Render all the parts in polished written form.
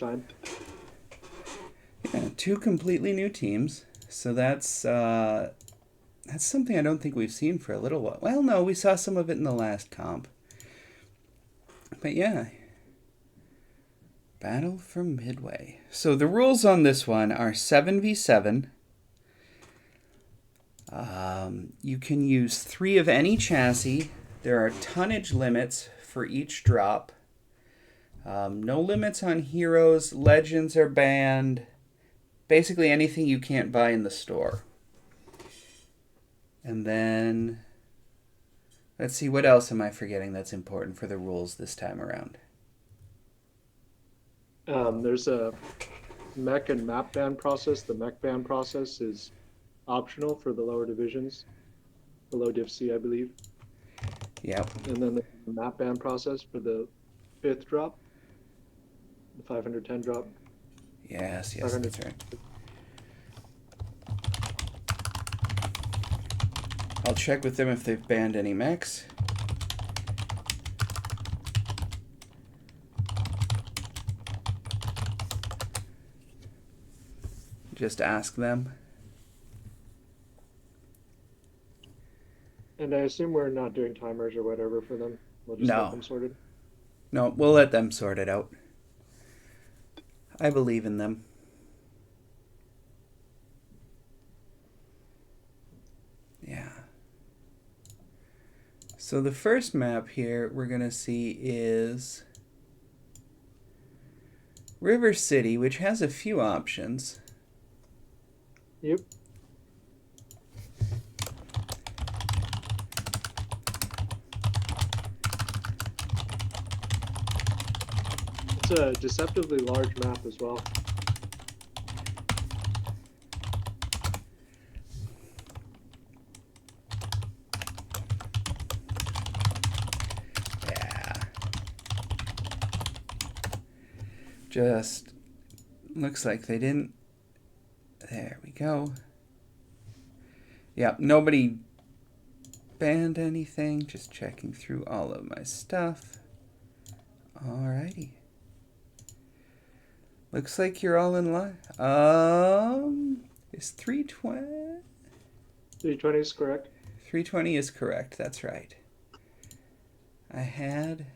time. Yeah, two completely new teams. So that's something I don't think we've seen for a little while. Well, no, we saw some of it in the last comp. But yeah, Battle for Midway. So the rules on this one are 7v7. You can use 3 of any chassis. There are tonnage limits for each drop. No limits on heroes. Legends are banned. Basically anything you can't buy in the store. And then, let's see, what else am I forgetting that's important for the rules this time around? There's a mech and map ban process. The mech ban process is optional for the lower divisions, below Div C, I believe. Yep. And then the map ban process for the 5th drop, the 510 drop. Yes, 500. that's right. I'll check with them if they've banned any mechs. Just ask them. And I assume we're not doing timers or whatever for them. We'll just let No. them sort it. No, we'll let them sort it out. I believe in them. Yeah. So the first map here we're going to see is River City, which has a few options. Yep. It's a deceptively large map as well. Yeah. Just looks like they didn't. There we go. Yeah, nobody banned anything. Just checking through all of my stuff. Alrighty. Looks like you're all in line. Is 320? 320 is correct. 320 is correct. That's right. I had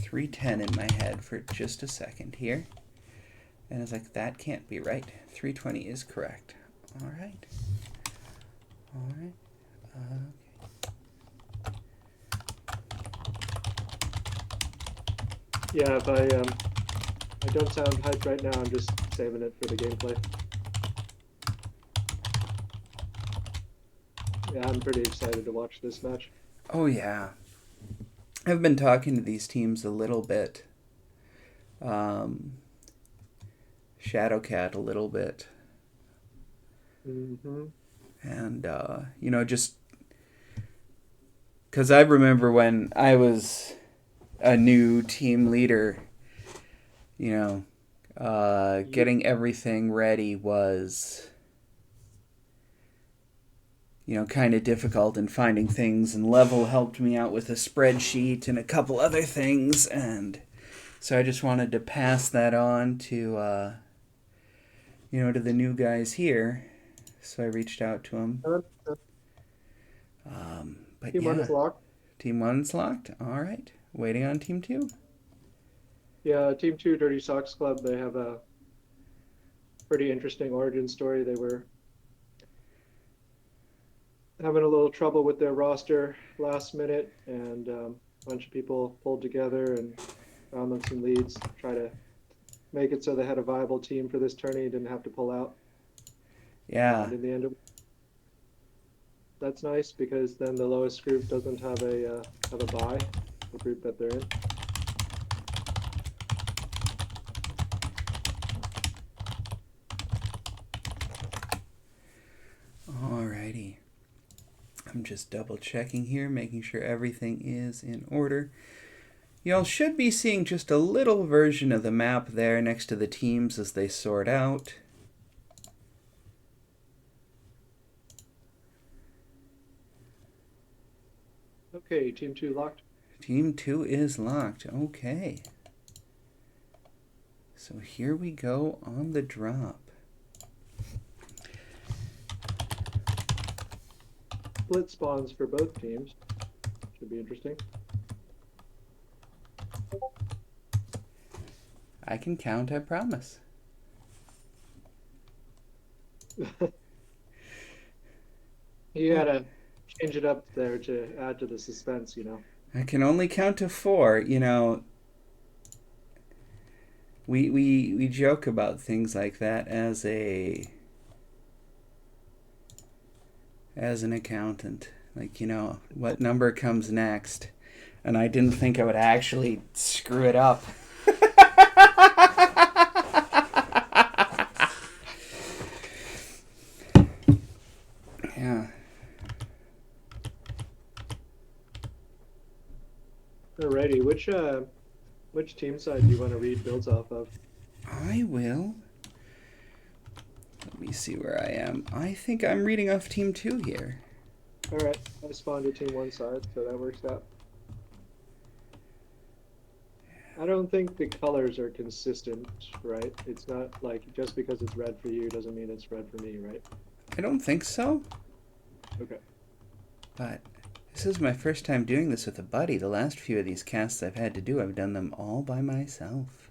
310 in my head for just a second here. And I was like, that can't be right. 320 is correct. All right. All right. Okay. Yeah, if I don't sound hyped right now, I'm just saving it for the gameplay. Yeah, I'm pretty excited to watch this match. Oh, yeah. I've been talking to these teams a little bit. Shadowcat a little bit. Mm-hmm. And, just because I remember when I was a new team leader, getting everything ready was, kind of difficult, and finding things, and Level helped me out with a spreadsheet and a couple other things, and so I just wanted to pass that on to, to the new guys here. So I reached out to them. But Team 1 yeah, is locked. Team 1's locked. All right. Waiting on Team 2. Yeah, Team 2, Dirty Socks Club, they have a pretty interesting origin story. They were having a little trouble with their roster last minute, and a bunch of people pulled together and found them some leads, try to make it so they had a viable team for this tourney, didn't have to pull out. Yeah. And in the end, that's nice because then the lowest group doesn't have a bye, the group that they're in. Alrighty. I'm just double checking here, making sure everything is in order. Y'all should be seeing just a little version of the map there next to the teams as they sort out. Okay, Team 2 locked. Team 2 is locked. Okay. So here we go on the drop. Split spawns for both teams. Should be interesting. I can count, I promise. You gotta change it up there to add to the suspense, you know. I can only count to 4. You know, we joke about things like that as an accountant. Like, you know, what number comes next? And I didn't think I would actually screw it up. Yeah. Alrighty, which team side do you want to read builds off of? I will. Let me see where I am. I think I'm reading off Team 2 here. Alright, I spawned a team one side, so that works out. I don't think the colors are consistent, right? It's not like just because it's red for you doesn't mean it's red for me, right? I don't think so. Okay. But this is my first time doing this with a buddy. The last few of these casts I've had to do, I've done them all by myself.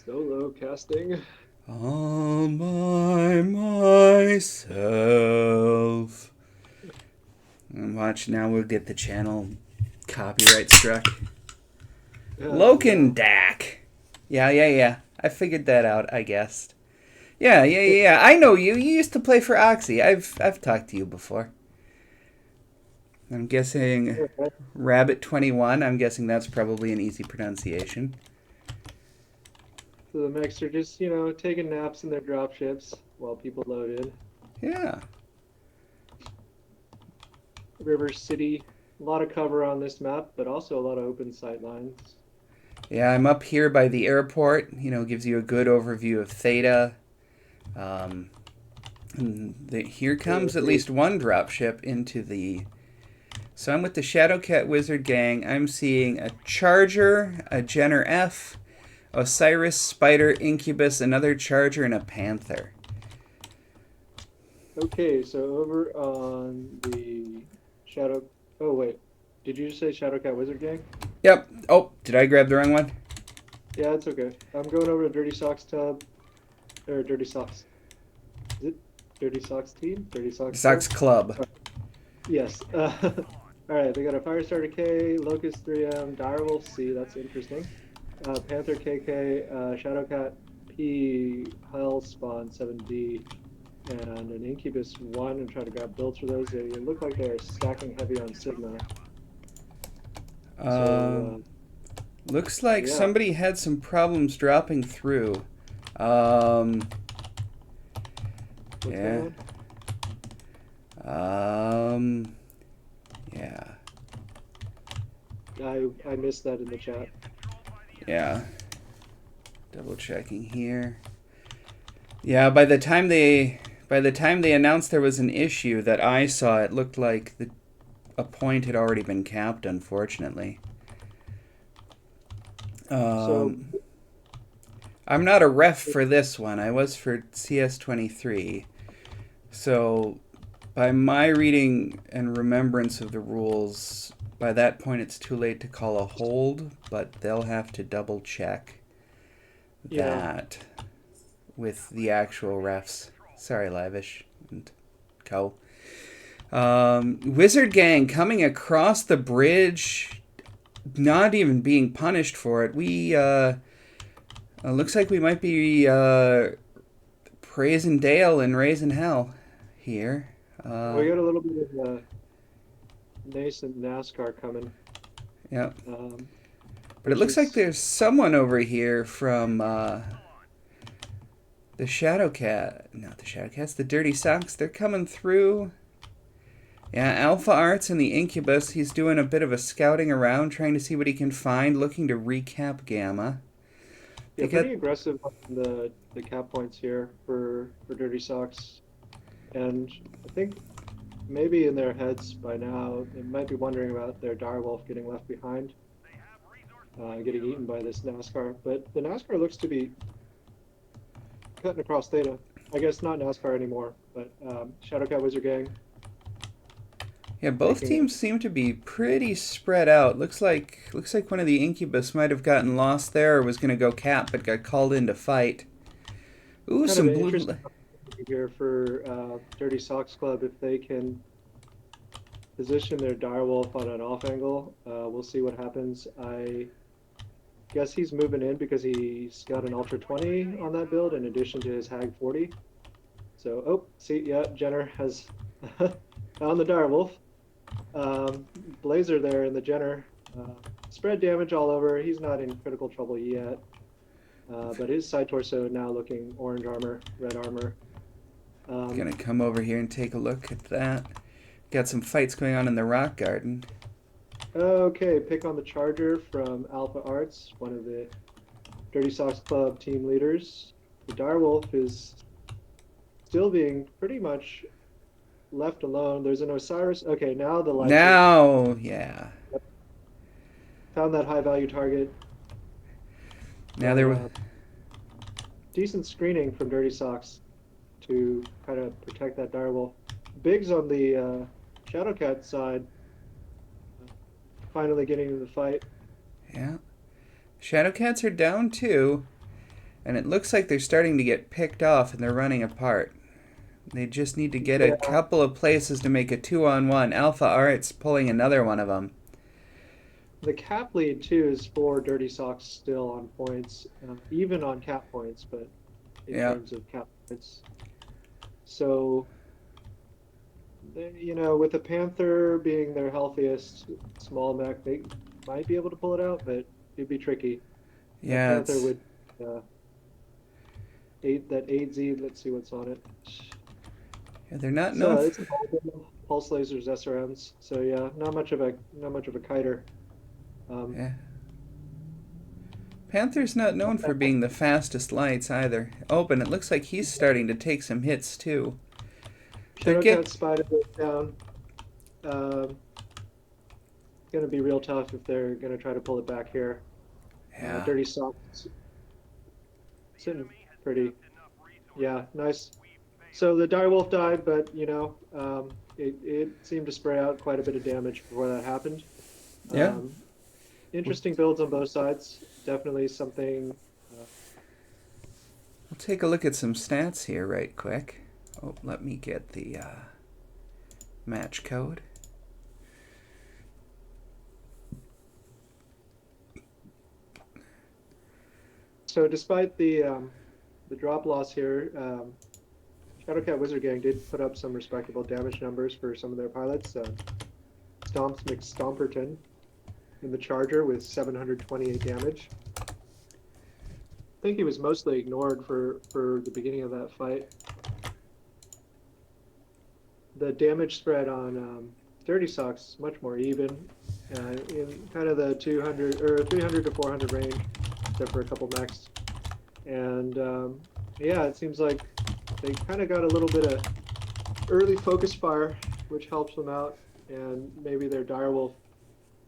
Solo casting. All by myself. And watch, now we'll get the channel copyright struck. Lokendak. Yeah. I figured that out, I guessed. Yeah. I know you. You used to play for Oxy. I've talked to you before. I'm guessing Rabbit21. I'm guessing that's probably an easy pronunciation. So the mechs are just, you know, taking naps in their dropships while people load in. Yeah. River City, a lot of cover on this map, but also a lot of open sight lines. Yeah, I'm up here by the airport. You know, gives you a good overview of Theta. Here comes at least one dropship into the... So I'm with the Shadowcat Wizard Gang. I'm seeing a Charger, a Jenner F, Osiris, Spider, Incubus, another Charger, and a Panther. Okay, so over on the Shadow... Oh, wait. Did you just say Shadowcat Wizard Gang? Yep. Oh, did I grab the wrong one? Yeah, it's okay. I'm going over to Dirty Socks Tub. Or Dirty Socks. Is it Dirty Socks Team? Dirty Socks Sox Club. Yes. Alright, they got a Firestarter K, Locust 3M, Direwolf C, that's interesting. Panther KK, Shadowcat P, Hellspawn 7D, and an Incubus 1, and try to grab builds for those. They look like they're stacking heavy on Sigma. Looks like yeah. somebody had some problems dropping through. What's Yeah. going on? Yeah. I missed that in the chat. Yeah. Double checking here. Yeah, by the time they announced there was an issue that I saw, it looked like a point had already been capped, unfortunately. So I'm not a ref for this one. I was for CS23. So by my reading and remembrance of the rules, by that point it's too late to call a hold, but they'll have to double check that with the actual refs. Sorry, Lavish and Co. Wizard Gang coming across the bridge, not even being punished for it. We looks like we might be praising Dale and raising hell here. we got a little bit of nascent NASCAR coming. Yep. But it which looks like is- there's someone over here from the Shadowcat. Not the Shadowcats, the Dirty Socks. They're coming through. Yeah, Alpha Arts and the Incubus. He's doing a bit of a scouting around, trying to see what he can find, looking to recap Gamma. Yeah, pretty aggressive on the cap points here for Dirty Socks. And I think maybe in their heads by now, they might be wondering about their Direwolf getting left behind, getting eaten by this NASCAR. But the NASCAR looks to be cutting across theta. I guess not NASCAR anymore, but Shadowcat Wizard Gang Yeah, both making it teams seem to be pretty spread out. Looks like one of the Incubus might have gotten lost there or was going to go cap but got called in to fight. Ooh, kind of some an blue. interesting opportunity here for Dirty Socks Club if they can position their direwolf on an off angle. We'll see what happens. I guess he's moving in because he's got an Ultra 20 on that build in addition to his Hag 40. So, oh, see, yeah, Jenner has found the direwolf. Blazer there in the Jenner. Spread damage all over. He's not in critical trouble yet. But his side torso now looking orange armor, red armor. Gonna come over here and take a look at that. Got some fights going on in the rock garden. Okay, pick on the Charger from Alpha Arts, one of the Dirty Socks Club team leaders. The Direwolf is still being pretty much left alone. There's an Osiris. Okay, now the lights are Now, yeah. found that high value target, Now but there. decent screening from Dirty Socks to kind of protect that Direwolf. Biggs on the Shadowcat side, finally getting in the fight. Yeah. Shadowcats are down too, and it looks like they're starting to get picked off and they're running apart. They just need to get a Yeah, couple of places to make a 2-on-1. Alpha Arts pulling another one of them. the cap lead too is for Dirty Socks still on points, even on cap points, but in Yeah. terms of cap points. So, with the Panther being their healthiest small mech, they might be able to pull it out, but it'd be tricky. That Yeah, Panther it's would uh, that 8Z. Let's see what's on it. yeah, they're not known. So it's a pulse lasers, SRMs. So yeah, not much of a kiter. Um, Yeah. Panther's not known for being the fastest lights either. Oh, but it looks like he's starting to take some hits too. They're Shadowcat get spotted it down. Um, going to be real tough if they're going to try to pull it back here. yeah. Dirty Socks sitting pretty. Yeah, nice. So the direwolf died, but it seemed to spray out quite a bit of damage before that happened. Yeah. Um, interesting builds on both sides. Definitely something. We'll take a look at some stats here right quick. Oh, let me get the match code. So despite the drop loss here, Shadowcat Wizard Gang did put up some respectable damage numbers for some of their pilots. Stomps McStomperton in the Charger with 728 damage. I think he was mostly ignored for the beginning of that fight. The damage spread on Dirty Socks much more even, in kind of the 200 or 300 to 400 range, except for a couple mechs. And yeah, it seems like they kind of got a little bit of early focus fire, which helps them out, and maybe their direwolf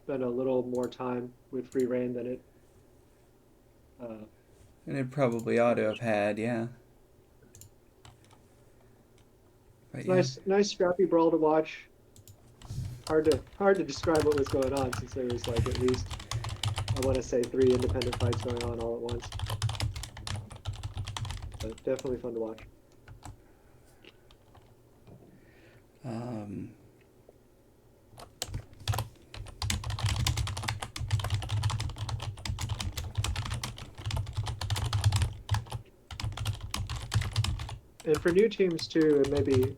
spent a little more time with free reign than it. And it probably ought to have had, yeah. But It's yeah. nice scrappy brawl to watch. Hard to describe what was going on since there was like at least I want to say 3 independent fights going on all at once. But definitely fun to watch. Um, And for new teams too, and maybe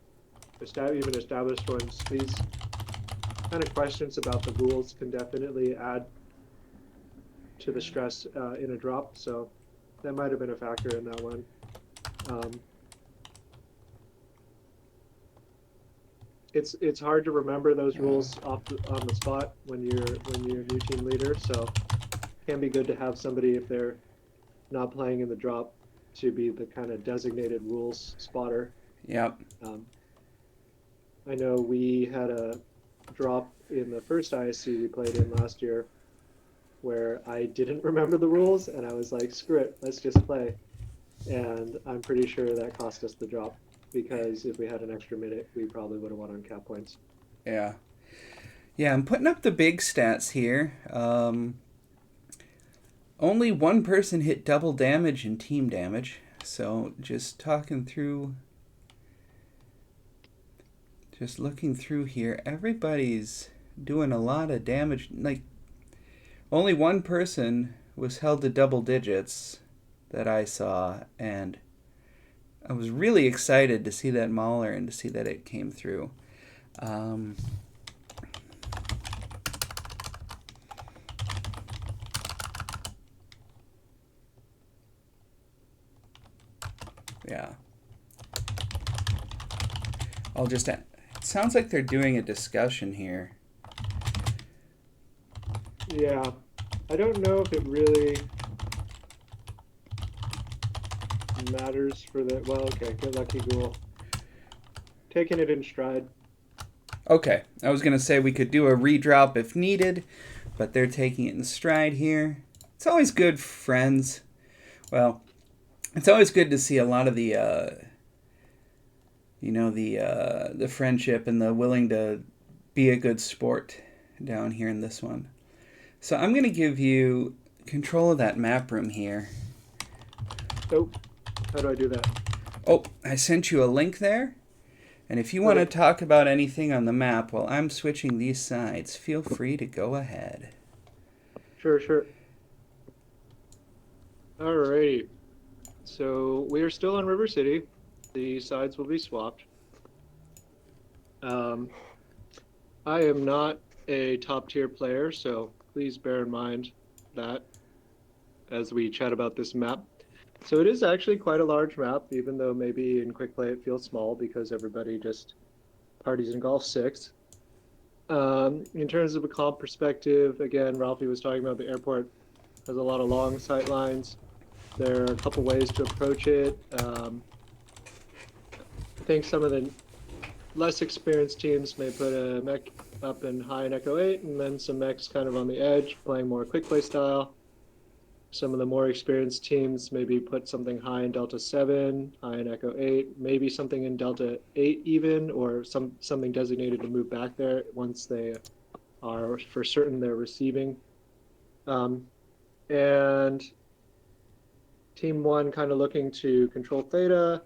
even established ones, these kind of questions about the rules can definitely add to the stress in a drop. So that might have been a factor in that one. Um, it's hard to remember those rules on the spot when you're a new team leader. So it can be good to have somebody if they're not playing in the drop to be the kind of designated rules spotter. yep. I know we had a drop in the first ISC we played in last year where I didn't remember the rules and I was like, screw it, let's just play. and I'm pretty sure that cost us the drop because if we had an extra minute, we probably would have won on cap points. Yeah. Yeah, I'm putting up the big stats here. Only one person hit double damage in team damage. So just talking through, just looking through here, everybody's doing a lot of damage. Like, only one person was held to double digits that I saw, and I was really excited to see that Mauler and to see that it came through. Um, yeah. I'll just. It sounds like they're doing a discussion here. Yeah, I don't know if it really matters for the. Well, okay, good lucky ghoul. Taking it in stride. Okay, I was gonna say we could do a redrop if needed, but they're taking it in stride here. It's always good, friends. Well, it's always good to see a lot of the, the friendship and the willing to be a good sport down here in this one. So I'm gonna give you control of that map room here. Oh, how do I do that? Oh, I sent you a link there. And if you want to Okay, talk about anything on the map while I'm switching these sides, feel free to go ahead. sure, sure. Alrighty. So we are still in River City. The sides will be swapped. Um, I am not a top tier player, so please bear in mind that as we chat about this map. So it is actually quite a large map, even though maybe in quick play it feels small because everybody just parties in Golf 6. In terms of a comp perspective, again, Ralphie was talking about the airport has a lot of long sight lines. There are a couple ways to approach it. I think some of the less experienced teams may put a mech up in high in Echo 8 and then some mechs kind of on the edge, playing more quick play style. Some of the more experienced teams maybe put something high in Delta 7, high in Echo 8, maybe something in Delta 8 even, or something designated to move back there once they are for certain they're receiving. Um, and Team 1 kind of looking to control Theta,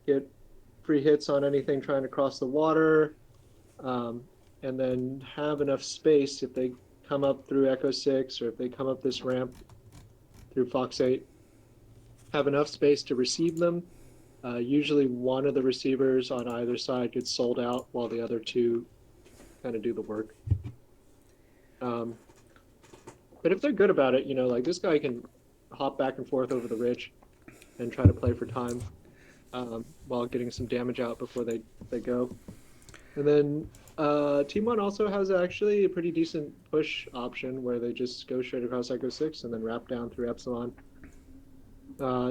get free hits on anything trying to cross the water, um, and then have enough space if they come up through Echo 6 or if they come up this ramp through Fox 8, have enough space to receive them. Usually one of the receivers on either side gets sold out while the other two kind of do the work. Um, but if they're good about it, like this guy can hop back and forth over the ridge and try to play for time while getting some damage out before they go. And then Team One also has actually a pretty decent push option where they just go straight across Echo 6 and then wrap down through Epsilon.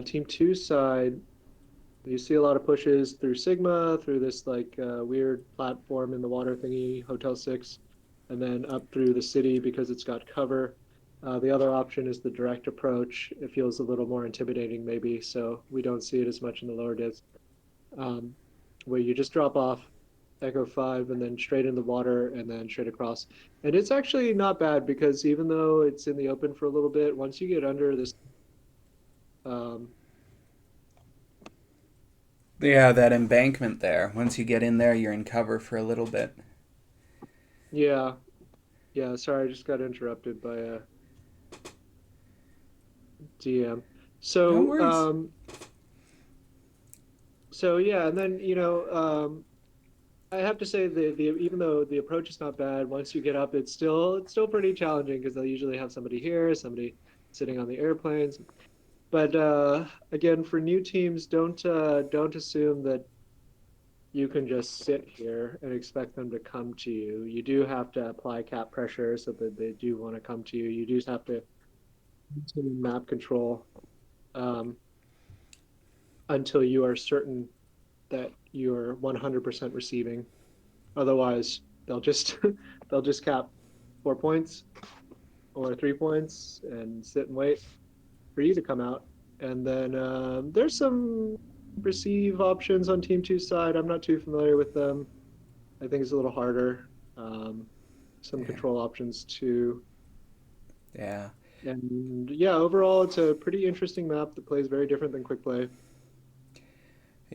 Team Two side, you see a lot of pushes through Sigma, through this like weird platform in the water thingy, Hotel 6, and then up through the city because it's got cover. The other option is the direct approach. It feels a little more intimidating, maybe, so we don't see it as much in the lower divs, um, where you just drop off Echo 5 and then straight in the water and then straight across. And it's actually not bad because even though it's in the open for a little bit, once you get under this, um, Yeah, that embankment there. Once you get in there, you're in cover for a little bit. yeah, yeah, sorry, I just got interrupted by a DM. No So, worries. so yeah, and then I have to say the even though the approach is not bad, once you get up, it's still pretty challenging because they'll usually have somebody here, somebody sitting on the airplanes. But again, for new teams, don't assume that you can just sit here and expect them to come to you. You do have to apply cap pressure so that they do want to come to you. You do have to continue map control um, until you are certain that you're 100% receiving. Otherwise, they'll just they'll just cap 4 points or 3 points and sit and wait for you to come out. And then there's some receive options on Team 2 side. I'm not too familiar with them. I think it's a little harder. Um, some Yeah. control options too. Yeah. And yeah, overall, it's a pretty interesting map that plays very different than Quick Play.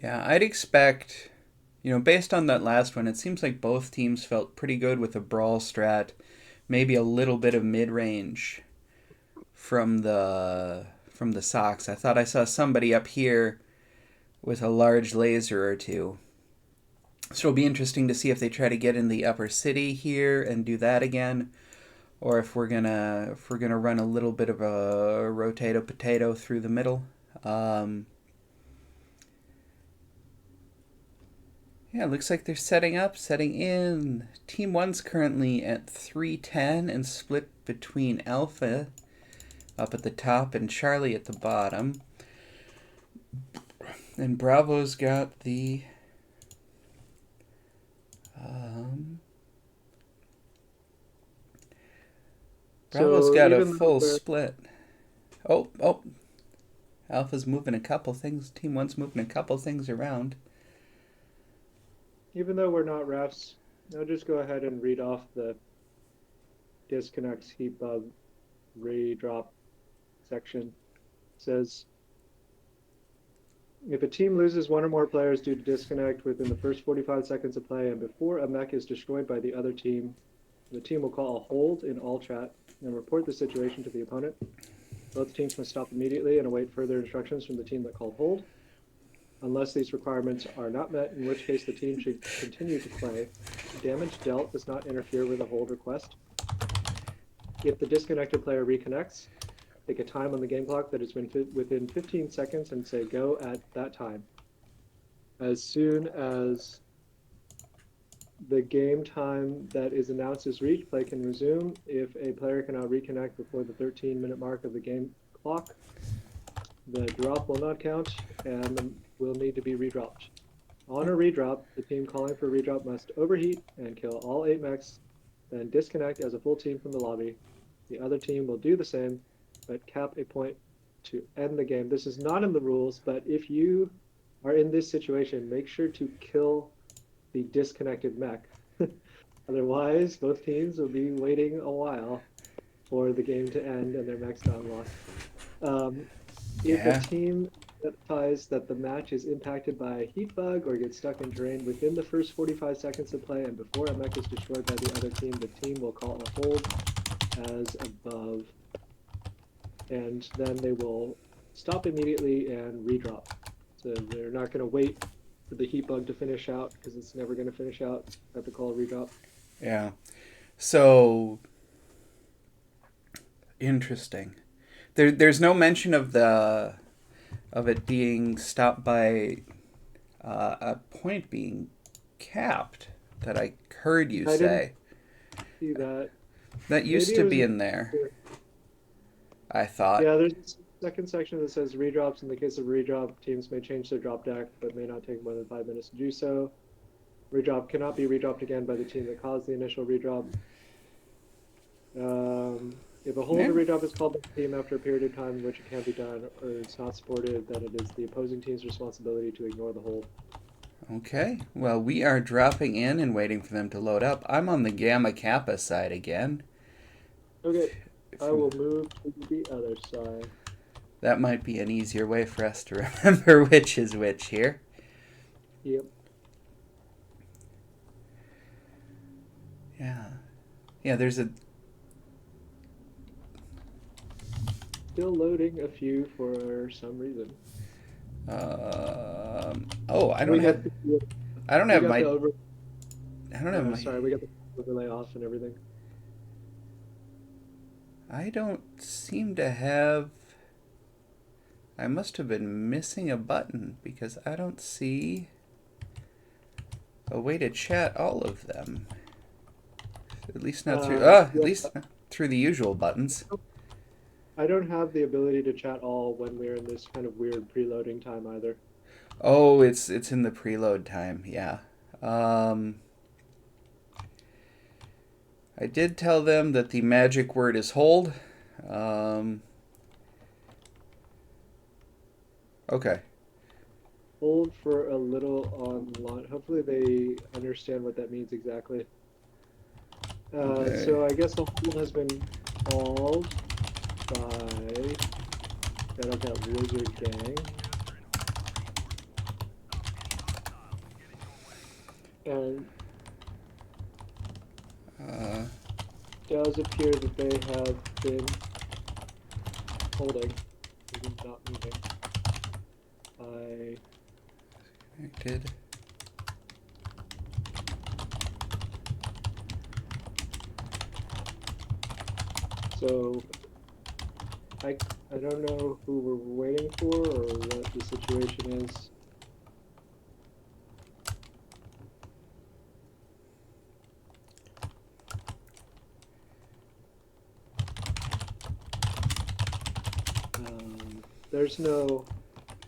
Yeah, I'd expect, based on that last one, it seems like both teams felt pretty good with a brawl strat, maybe a little bit of mid range from the Sox. I thought I saw somebody up here with a large laser or two. So it'll be interesting to see if they try to get in the upper city here and do that again, or if we're gonna run a little bit of a rotato potato through the middle. Um, Yeah, it looks like they're setting in. Team 1's currently at 310 and split between Alpha up at the top and Charlie at the bottom. And Bravo's got the. Um, Bravo's So got a even though full we're split. Oh. Alpha's moving a couple things. Team 1's moving a couple things around. even though we're not refs, I'll just go ahead and read off the disconnects heat bug redrop section. It says if a team loses one or more players due to disconnect within the first 45 seconds of play and before a mech is destroyed by the other team, the team will call a hold in all chat and report the situation to the opponent. Both teams must stop immediately and await further instructions from the team that called hold. Unless these requirements are not met, in which case the team should continue to play. Damage dealt does not interfere with a hold request. If the disconnected player reconnects, take a time on the game clock that is within 15 seconds and say go at that time. As soon as the game time that is announced is reached, play can resume. If a player cannot reconnect before the 13-minute mark of the game clock, the drop will not count and will need to be redropped. On a redrop, the team calling for a redrop must overheat and kill all 8 mechs, then disconnect as a full team from the lobby. The other team will do the same, but cap a point to end the game. This is not in the rules, but if you are in this situation, make sure to kill the disconnected mech. Otherwise, both teams will be waiting a while for the game to end and their mechs to unlock. Um, if a Yeah. team identifies that the match is impacted by a heat bug or gets stuck in terrain within the first 45 seconds of play and before a mech is destroyed by the other team, the team will call a hold as above, and then they will stop immediately and redrop. So they're not going to wait for the heat bug to finish out because it's never going to finish out. Have to call a redrop. Yeah. So interesting. There's no mention of it being stopped by a point being capped that I heard you I didn't say. see that. That used Maybe it to was. be in there, I thought. Yeah, there's a second section that says redrops. In the case of redrop, teams may change their drop deck, but may not take more than 5 minutes to do so. Redrop cannot be redropped again by the team that caused the initial redrop. If a hold Yeah. or redrop is called by the team after a period of time in which it can't be done or it's not supported, then it is the opposing team's responsibility to ignore the hold. Okay. Well, we are dropping in and waiting for them to load up. I'm on the Gamma Kappa side again. Okay, If I you, will move to the other side. that might be an easier way for us to remember which is which here. Yep, Yeah. Yeah, there's a. still loading a few for some reason. Oh, We got I don't we have got the my. over. I don't have my. Sorry, we got the overlay off and everything. I don't seem to have. I must have been missing a button because I don't see a way to chat all of them. At least not through. At Yeah, least not through the usual buttons. I don't have the ability to chat all when we're in this kind of weird preloading time either. Oh, it's in the preload time. Yeah. Um, I did tell them that the magic word is hold. Um, Okay. Hold for a little on launch. Hopefully they understand what that means exactly. Okay. So I guess the hold has been called by Shadowcat Wizard Gang. And Uh, does appear that they have been holding, not moving. I Connected. so I I don't know who we're waiting for or what the situation is. There's no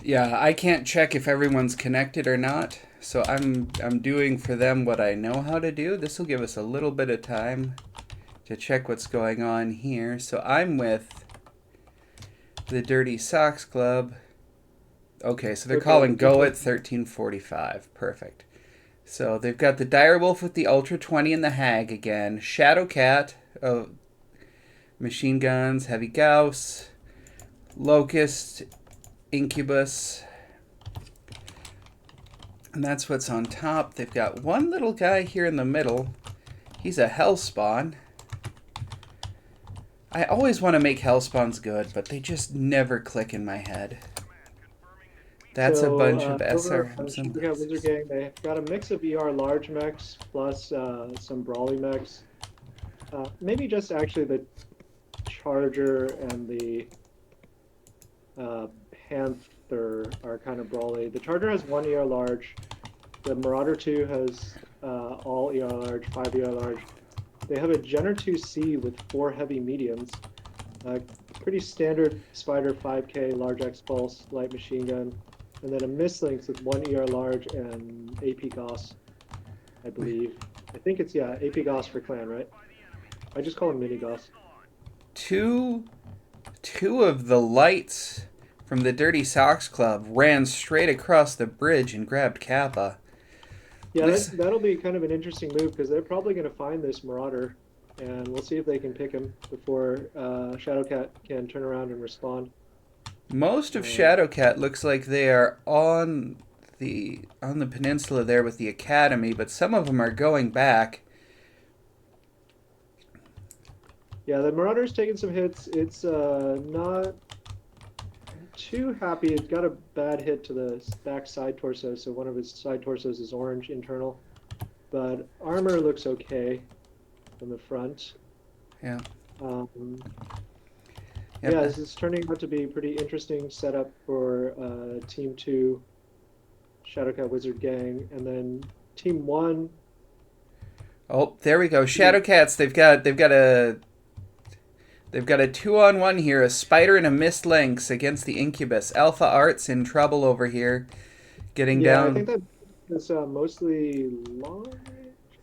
Yeah, I can't check if everyone's connected or not. So I'm doing for them what I know how to do. This will give us a little bit of time to check what's going on here. So I'm with the Dirty Socks Club. Okay, so they're okay. calling go at 13:45. Perfect. So they've got the Direwolf with the Ultra 20 and the Hag again. Shadowcat, machine guns, heavy Gauss, Locust, Incubus. And that's what's on top. They've got one little guy here in the middle. He's a Hellspawn. I always want to make Hellspawns good, but they just never click in my head. That's a So bunch of over on SRMs and Shadowcat Wizard lasers. Gang, they've got a mix of ER large mechs plus some brawly mechs. Maybe just actually the Charger and the uh, Panther are kind of brawly. The Charger has one ER large. The Marauder 2 has all ER large, 5 ER large. They have a Jenner 2C with 4 heavy mediums. Pretty standard Spider 5K large X pulse light machine gun, and then a Mislinks with 1 ER large and AP Gauss, I believe. I think it's yeah AP Gauss for clan, right? I just call him Mini Gauss. Two, two of the lights from the Dirty Socks Club ran straight across the bridge and grabbed Kappa. Yeah, This that'll be kind of an interesting move because they're probably going to find this Marauder, and we'll see if they can pick him before Shadowcat can turn around and respond. most of Um, Shadowcat looks like they are on the peninsula there with the academy, but some of them are going back. yeah, the Marauder's taking some hits. It's not too happy. It got a bad hit to the back side torso, so one of his side torsos is orange internal, but armor looks okay from the front. Yeah. Um, yeah, Yep. this is turning out to be a pretty interesting setup for Team 2, Shadowcat Wizard Gang, and then Team 1. Oh, there we go. Shadowcats. They've got a 2-on-1 here. A spider and a mist lynx against the Incubus. Alpha Art's in trouble over here, getting Yeah, I down. think that is mostly large.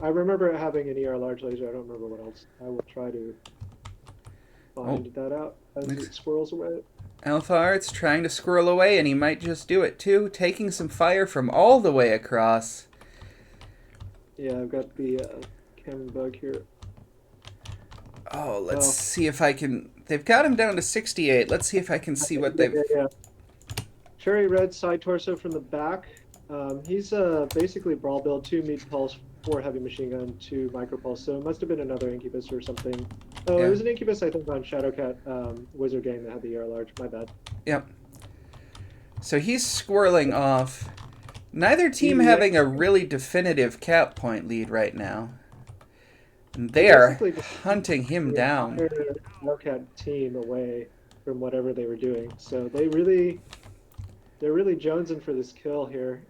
I remember having an ER large laser. I don't remember what else. I will try to Oh, find that out as looks it swirls away. Alpha Art's trying to squirrel away, and he might just do it too, taking some fire from all the way across. Yeah, I've got the Cameron bug here. Oh, let's Oh, see if I can. They've got him down to 68. Let's see if I can see what yeah, they've. yeah, yeah. Cherry red side torso from the back. He's basically brawl build, 2 mid pulse, 4 heavy machine gun, 2 micro pulse. So it must have been another Incubus or something. Oh, it Yeah. was an Incubus, I think, on Shadowcat Wizard Gang that had the ER large. My bad. Yep. So he's squirreling off. Neither team Yeah, having a really definitive cap point lead right now. And they they are basically just hunting him the down. entire Shadowcat team away from whatever they were doing. So they're really jonesing for this kill here.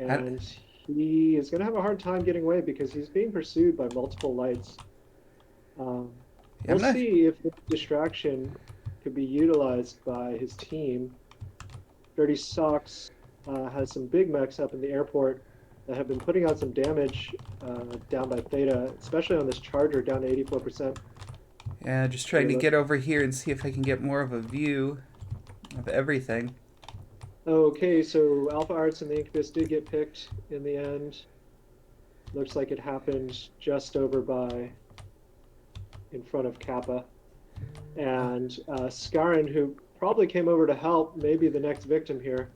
I, And he is going to have a hard time getting away because he's being pursued by multiple lights. I'm We'll not. see if the distraction could be utilized by his team. Dirty Socks has some big mechs up in the airport that have been putting out some damage down by Theta, especially on this Charger down to 84%. Yeah, just trying to get over here and see if I can get more of a view of everything. Okay, so Alpha Arts and the Incubus did get picked in the end. Looks like it happened just over by in front of Kappa. And Skarin, who probably came over to help, may be the next victim here.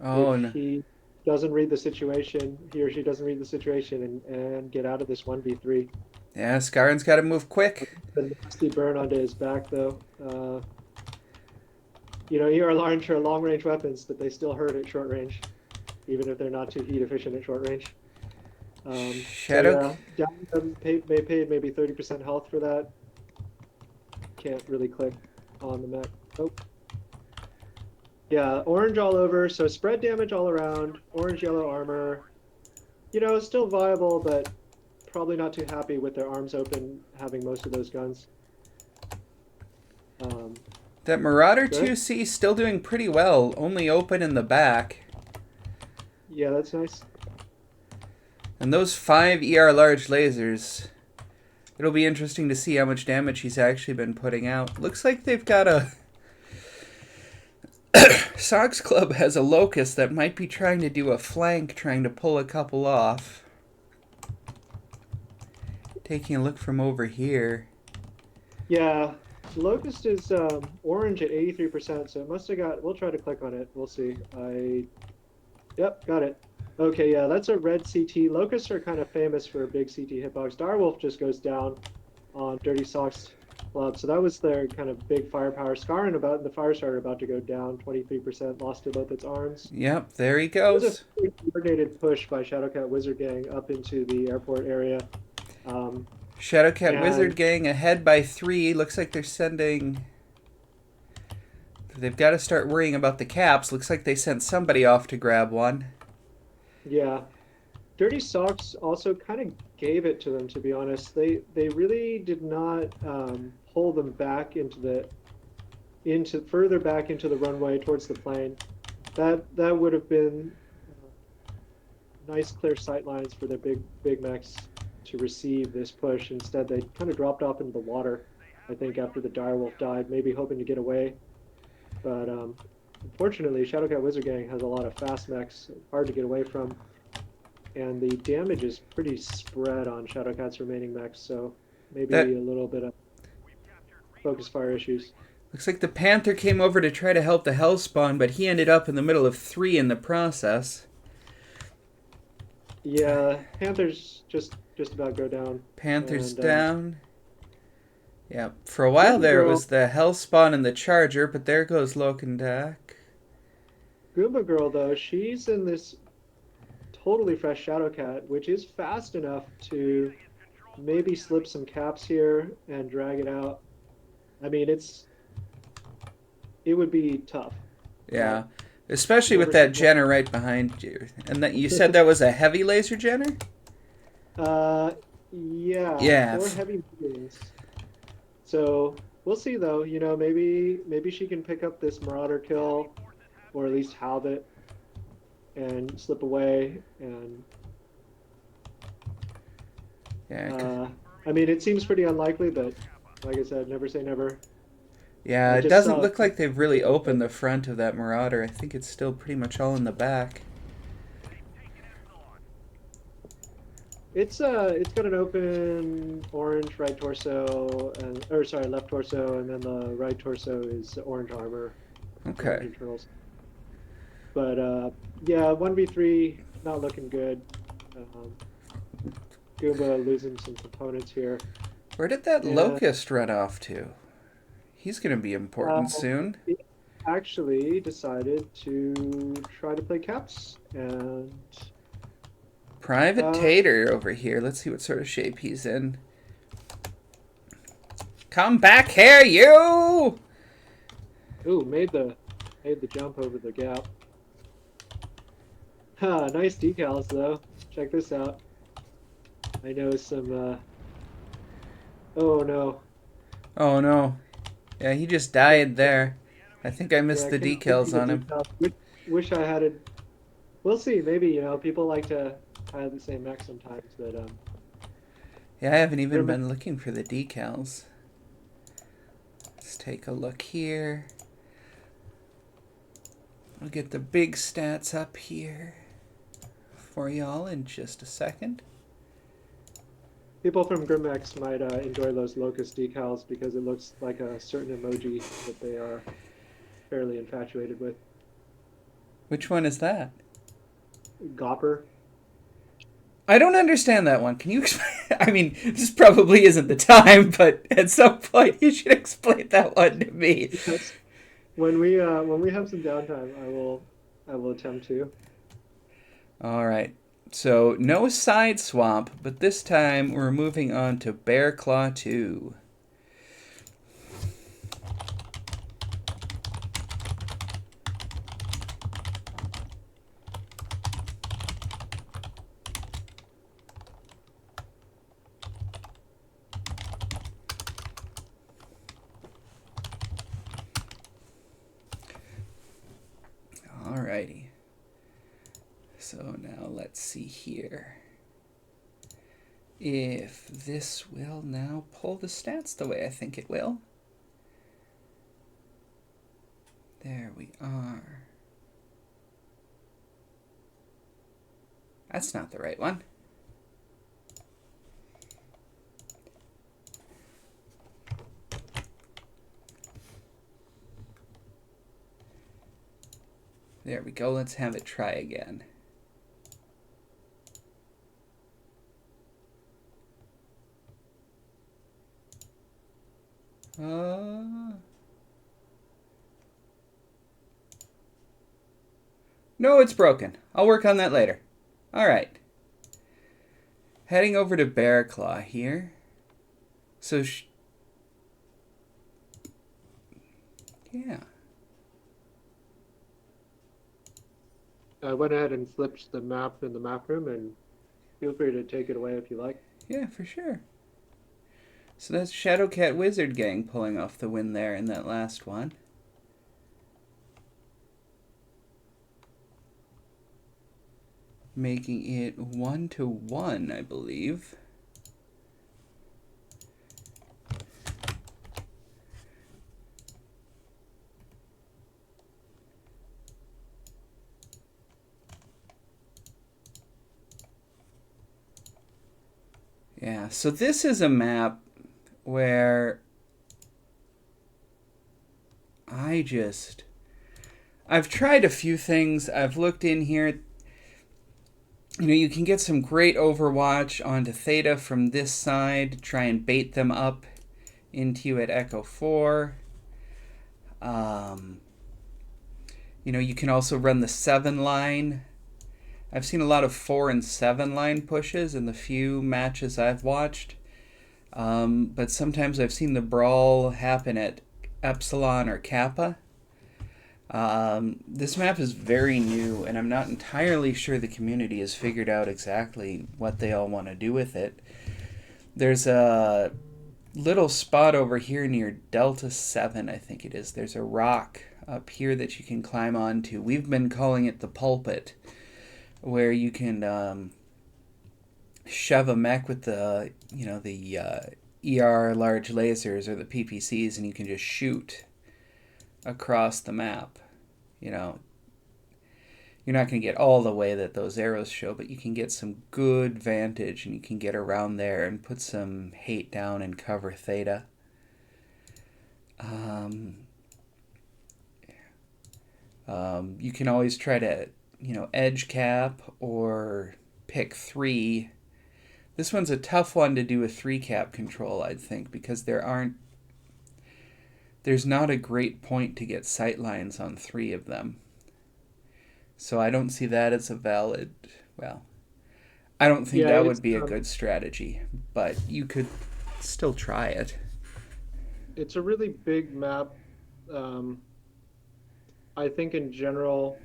Oh, If no. he doesn't read the situation, he or she doesn't read the situation and get out of this 1v3. Yeah, Skyron's got to move quick. The nasty burn onto his back, though. ER large are long range weapons, but they still hurt at short range, even if they're not too heat efficient at short range. So Shadow. yeah, down may paid maybe 30% health for that. Can't really click on the map. Oh, yeah, orange all over. So spread damage all around. Orange yellow armor. Still viable, but probably not too happy with their arms open, having most of those guns. That Marauder Good. 2C still doing pretty well, only open in the back. Yeah, that's nice. And those 5 ER large lasers, it'll be interesting to see how much damage he's actually been putting out. Looks like they've got a... Sox Club has a Locust that might be trying to do a flank, trying to pull a couple off. Taking a look from over here. Yeah, Locust is orange at 83%, so it must have got. We'll try to click on it. We'll see. Yep, got it. Okay, yeah, that's a red CT. Locusts are kind of famous for a big CT hitbox. Direwolf just goes down on Dirty Socks Club, so that was their kind of big firepower. Scar about the Firestarter about to go down 23%, lost to both its arms. Yep, there he It was a goes. coordinated push by Shadowcat Wizard Gang up into the airport area. Shadowcat And Wizard Gang ahead by 3. Looks like they're sending... They've got to start worrying about the caps. Looks like they sent somebody off to grab one. yeah, Dirty Socks also kind of gave it to them, to be honest. They really did not pull them back into further back into the runway towards the plane. That would have been nice clear sight lines for their big mechs to receive this push. Instead, they kind of dropped off into the water, I think, after the direwolf died, maybe hoping to get away. But unfortunately, Shadowcat Wizard Gang has a lot of fast mechs, hard to get away from. And the damage is pretty spread on Shadowcat's remaining mechs, so maybe That a little bit of focus fire issues. looks like the Panther came over to try to help the Hellspawn, but he ended up in the middle of 3 in the process. Yeah, Panthers just about go down. Panther's And down. Yeah, for a while Goomba there it Girl, was the Hellspawn and the Charger, but there goes Lokendak. Goomba Girl though, she's in this totally fresh Shadowcat, which is fast enough to maybe slip some caps here and drag it out. I mean, it would be tough. Yeah, But especially with never that seen Jenner right behind you. And that you said that was a heavy laser Jenner? Uh, yeah, Yeah. 4 heavy mediums. So we'll see though. Maybe she can pick up this Marauder kill, or at least halve it, and slip away. And Yeah. I mean, it seems pretty unlikely, but like I said, never say never. Yeah, I it just doesn't saw. look like they've really opened the front of that Marauder. I think it's still pretty much all in the back. It's got an open orange right torso and or sorry left torso, and then the right torso is orange armor, orange Okay. internals. But yeah, 1v3 not looking good. Um, Goomba losing some components here, Where did that and Locust run off to? He's going to be uh, important soon. it actually decided to try to play caps, and Private uh, Tater over here. Let's see what sort of shape he's in. Come back here, you! ooh, made the jump over the gap. Ha, nice decals though. Check this out. I know some. Oh no. Oh no. Yeah, he just died there. I think I Yeah, missed I the can't see decals the on him. details. Wish I had it. We'll see. Maybe people like to have the same mech sometimes, but Yeah, I haven't even they're been looking for the decals. Let's take a look here. I'll get the big stats up here for y'all in just a second. People from Grimmax might enjoy those locust decals because it looks like a certain emoji that they are fairly infatuated with. Which one is that? Gopper. I don't understand that one. Can you explain? I mean, this probably isn't the time, but at some point you should explain that one to me. Yes. When we have some downtime, I will attempt to. All right. So, no side swamp, but this time we're moving on to Bear Claw 2. Alrighty. So now let's see here. If this will now pull the stats the way I think it will. There we are. That's not the right one. There we go. Let's have it try again. No, it's broken. I'll work on that later. Alright. Heading over to Bear Claw here. So, yeah. I went ahead and flipped the map in the map room, and feel free to take it away if you like. Yeah, for sure. So that's Shadowcat Wizard Gang pulling off the win there in that last one. Making it 1-1, I believe. Yeah, so this is a map where I've tried a few things. I've looked in here. You know, you can get some great Overwatch onto Theta from this side to try and bait them up into you at Echo 4. You know, you can also run the 7 line. I've seen a lot of 4 and 7 line pushes in the few matches I've watched. But sometimes I've seen the brawl happen at Epsilon or Kappa. This map is very new, and I'm not entirely sure the community has figured out exactly what they all want to do with it. There's a little spot over here near Delta 7, I think it is. There's a rock up here that you can climb onto. We've been calling it the pulpit, where you can shove a mech with the, you know, the ER large lasers or the PPCs, and you can just shoot across the map. You know, you're not going to get all the way that those arrows show, but you can get some good vantage, and you can get around there and put some hate down and cover Theta. You can always try to, you know, edge cap or pick 3. This one's a tough one to do a 3 cap control, I'd think, because there's not a great point to get sight lines on 3 of them. So I don't see that as a valid, well, I don't think that would be a good strategy, but you could still try it. It's a really big map. I think in general,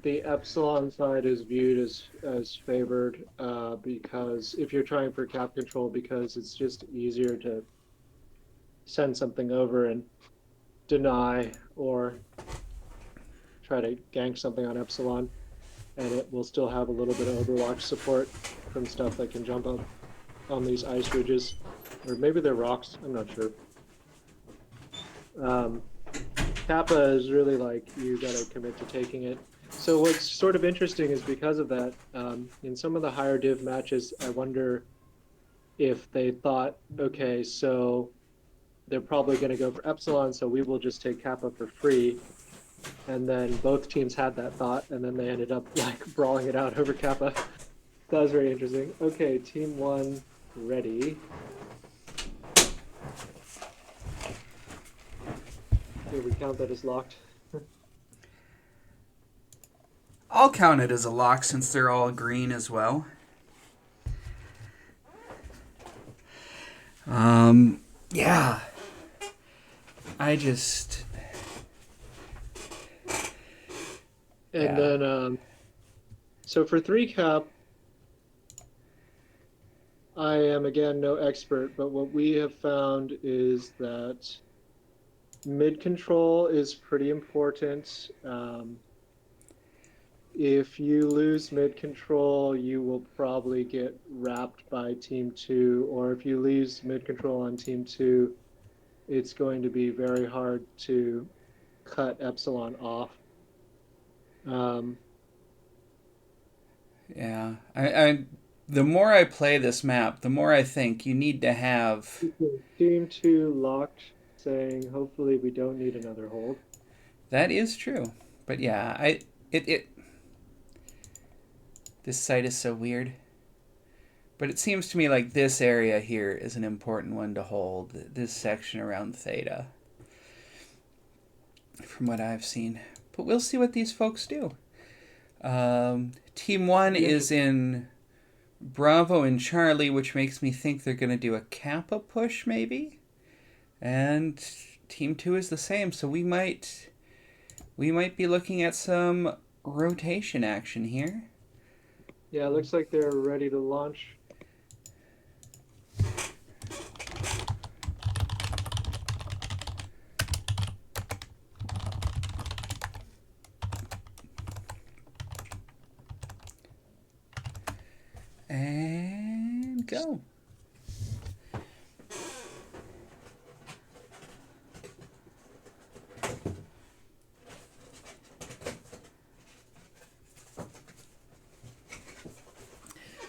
the Epsilon side is viewed as favored because if you're trying for cap control, because it's just easier to send something over and deny or try to gank something on Epsilon, and it will still have a little bit of Overwatch support from stuff that can jump up on these ice ridges, or maybe they're rocks, I'm not sure. Kappa is really like you got to commit to taking it. So what's sort of interesting is because of that, in some of the higher div matches, I wonder if they thought, okay, so they're probably going to go for Epsilon, so we will just take Kappa for free. And then both teams had that thought, and then they ended up like brawling it out over Kappa. That was very interesting. Okay, team one ready. Here we count that as locked. I'll count it as a lock since they're all green as well. Yeah. I just... And Yeah. then, so for 3 cap, I am again no expert, but what we have found is that mid control is pretty important. If you lose mid control, you will probably get wrapped by team two, or if you lose mid control on team two, it's going to be very hard to cut Epsilon off. Yeah. The more I play this map, the more I think you need to have... Team two locked, saying hopefully we don't need another hold. That is true. But yeah, it this site is so weird. But it seems to me like this area here is an important one to hold. This section around Theta. From what I've seen. But we'll see what these folks do. Team 1 is in Bravo and Charlie, which makes me think they're going to do a Kappa push, maybe? And Team 2 is the same, so we might be looking at some rotation action here. Yeah, it looks like they're ready to launch. And go.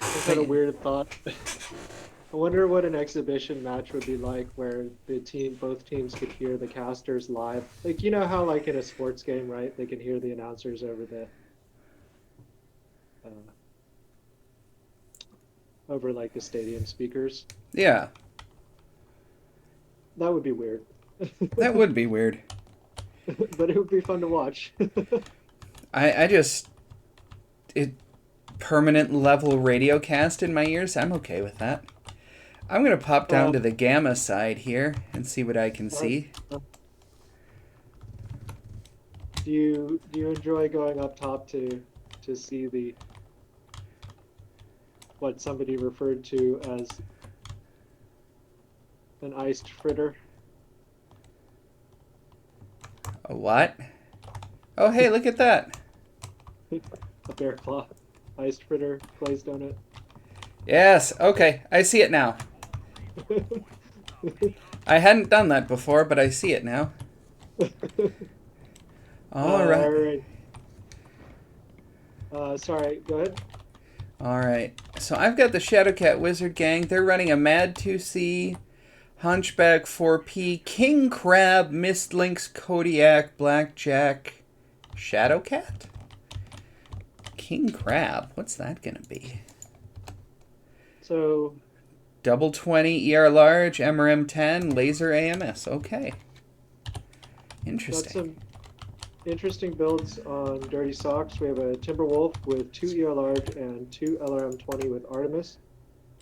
I had a weird thought. I wonder what an exhibition match would be like where both teams could hear the casters live. Like, you know how like in a sports game, right? They can hear the announcers over like the stadium speakers. Yeah. That would be weird. That would be weird. But it would be fun to watch. I just... permanent level radio cast in my ears, I'm okay with that. I'm going to pop down to the gamma side here and see what I can see. Do you enjoy going up top to see what somebody referred to as an iced fritter? A what? Oh, hey, look at that. A bear claw iced fritter glazed donut. Yes, okay, I see it now. I hadn't done that before, but I see it now. All right. Sorry, go ahead. All right. So I've got the Shadowcat Wizard Gang. They're running a Mad 2C, Hunchback 4P, King Crab, Mist Lynx, Kodiak, Blackjack, Shadowcat? King Crab. What's that going to be? So... Double 20, ER large, MRM 10, laser AMS. Okay. Interesting. Got some interesting builds on Dirty Socks. We have a Timberwolf with 2 ER large and 2 LRM 20 with Artemis.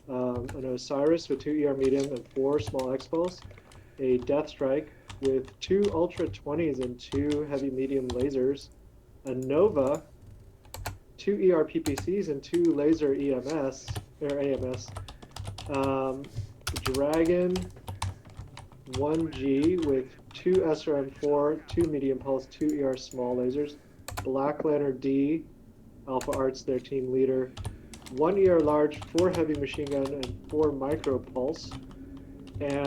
An Osiris with 2 ER medium and 4 small X-Pulse. A Death Strike with 2 Ultra 20s and 2 heavy medium lasers. A Nova, 2 ER PPCs and 2 laser EMS, or AMS. Dragon 1G with 2 SRM4, 2 medium pulse, 2 ER small lasers. Black Lantern D, Alpha Arts, their team leader. 1 ER large, 4 heavy machine gun, and 4 micro pulse. And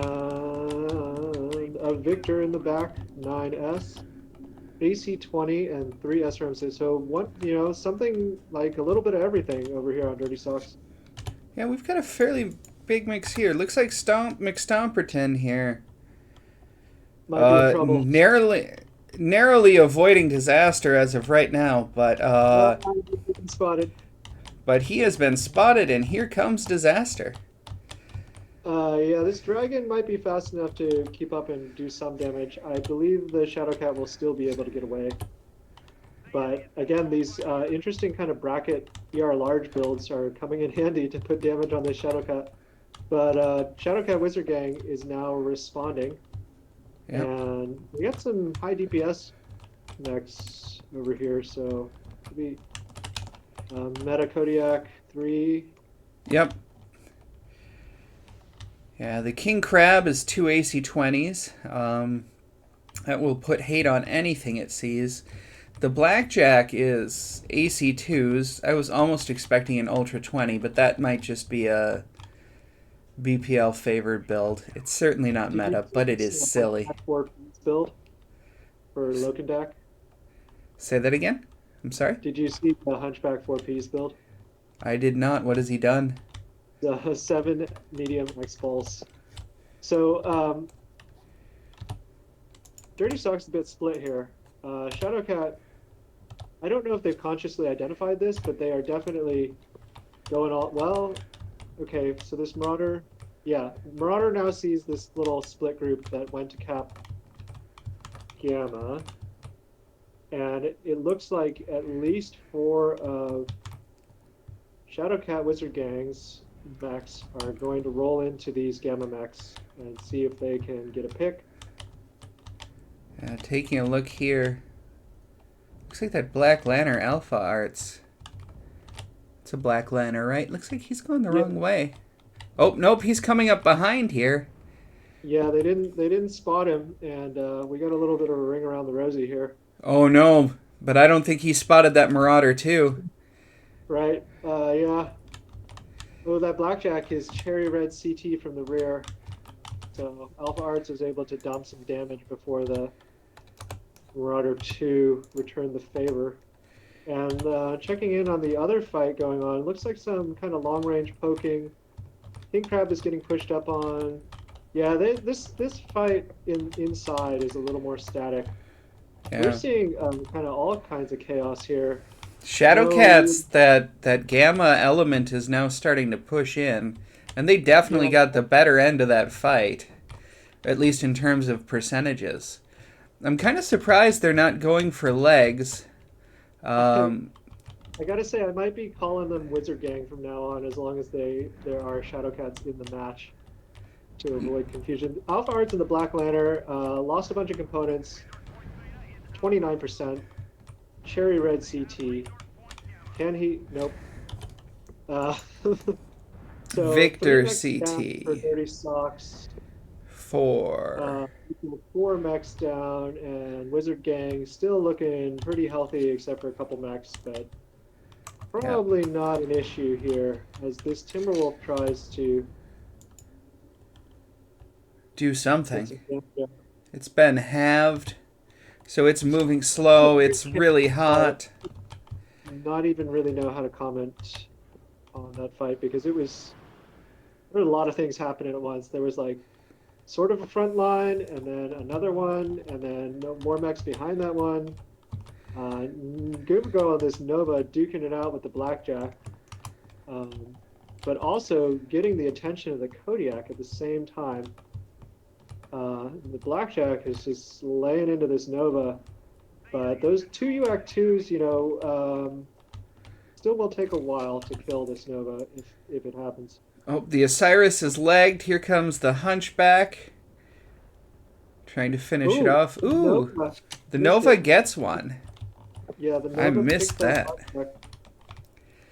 a Victor in the back, 9S. AC-20 and 3 SRMs. So one, something like a little bit of everything over here on Dirty Socks. Yeah, we've got a fairly big mix here. Looks like McStomperton here. Might be in trouble. Narrowly avoiding disaster as of right now, He's been spotted. but he has been spotted, and here comes disaster. Yeah, this dragon might be fast enough to keep up and do some damage. I believe the Shadowcat will still be able to get away. But again, these interesting kind of bracket ER large builds are coming in handy to put damage on this Shadowcat. But Shadowcat Wizard Gang is now responding. Yep. And we got some high DPS mechs over here, so maybe Meta Kodiak 3. Yep. Yeah, the King Crab is 2 AC-20s. That will put hate on anything it sees. The Blackjack is AC-2s. I was almost expecting an Ultra 20, but that might just be a BPL favored build. It's certainly not Did you meta, but it is see silly. a 4-piece build for Lokendak? Say that again? I'm sorry? Did you see the Hunchback 4-piece build? I did not. What has he done? The 7 medium X-Pulse. So, Dirty Sock's a bit split here. Shadowcat, I don't know if they've consciously identified this, but they are definitely going all, well, okay, so this Marauder, yeah, Marauder now sees this little split group that went to cap Gamma, and it looks like at least 4 of Shadowcat Wizard Gangs mechs are going to roll into these Gamma mechs and see if they can get a pick. Taking a look here. Looks like that Black Lantern Alpha Arts. It's a Black Lantern, right? Looks like he's going the wrong way. Oh, nope, he's coming up behind here. Yeah, they didn't spot him, and we got a little bit of a ring around the rosy here. Oh no, but I don't think he spotted that Marauder too. Right? Yeah. Oh, that Blackjack is cherry red CT from the rear. So Alpha Arts was able to dump some damage before the Marauder 2 returned the favor. And checking in on the other fight going on, looks like some kind of long range poking. King Crab is getting pushed up on. Yeah, this fight inside is a little more static. Yeah. We're seeing kind of all kinds of chaos here. Shadowcats, that Gamma element is now starting to push in, and they definitely got the better end of that fight, at least in terms of percentages. I'm kind of surprised they're not going for legs. I gotta say, I might be calling them Wizard Gang from now on, as long as there are Shadowcats in the match to avoid confusion. Alpha Arts and the Black Lantern lost a bunch of components, 29%. Cherry red CT. Can he? Nope. So Victor CT for CT. Dirty Socks. 4. 4 mechs down, and Wizard Gang still looking pretty healthy, except for a couple mechs, but probably not an issue here as this Timberwolf tries to Do something. It's been halved, so it's moving slow. It's really hot. Not even really know how to comment on that fight because there were a lot of things happening at once. There was like sort of a front line, and then another one, and then more mechs behind that one. Good go on this Nova duking it out with the Blackjack, but also getting the attention of the Kodiak at the same time. The Blackjack is just laying into this Nova, but those 2 UAC2s, still will take a while to kill this Nova if it happens. Oh, the Osiris is lagged. Here comes the Hunchback. Trying to finish it off. Ooh, the Nova gets one. Yeah, the Nova I missed that.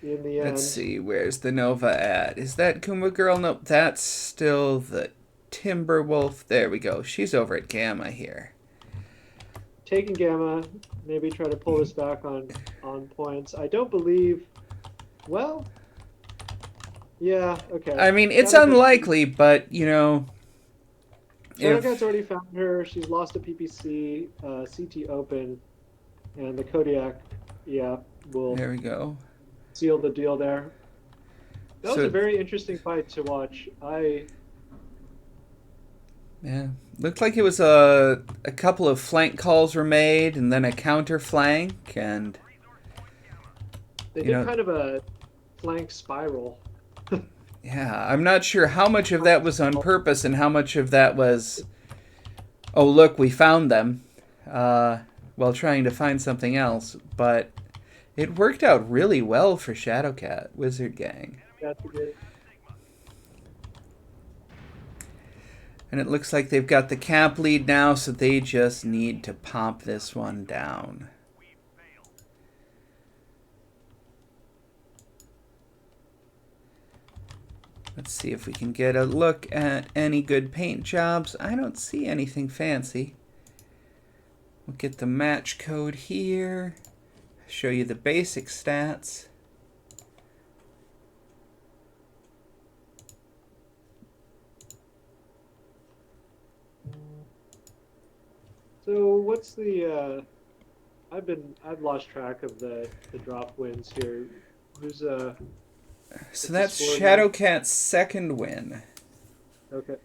In the end. Let's see, where's the Nova at? Is that Kuma Girl? Nope, that's still the Timberwolf. There we go. She's over at Gamma here. Taking Gamma, maybe try to pull this back on points. I don't believe. Well, yeah, okay. I mean, it's unlikely, but Shadowcat's already found her. She's lost a PPC, CT open. and the Kodiak, yeah, will There we go. seal the deal there. That was a So very interesting fight to watch. I yeah, looked like it was a couple of flank calls were made, and then a counter flank, and They you did know, kind of a flank spiral. yeah, I'm not sure how much of that was on purpose and how much of that was, oh look, we found them, uh, while trying to find something else. But it worked out really well for Shadowcat Wizard Gang. That's a good. And it looks like they've got the camp lead now, so they just need to pop this one down. Let's see if we can get a look at any good paint jobs. I don't see anything fancy. We'll get the match code here. Show you the basic stats. So what's the? I've lost track of the drop wins here. Who's So what's the that's score now? Shadowcat's second win. Okay.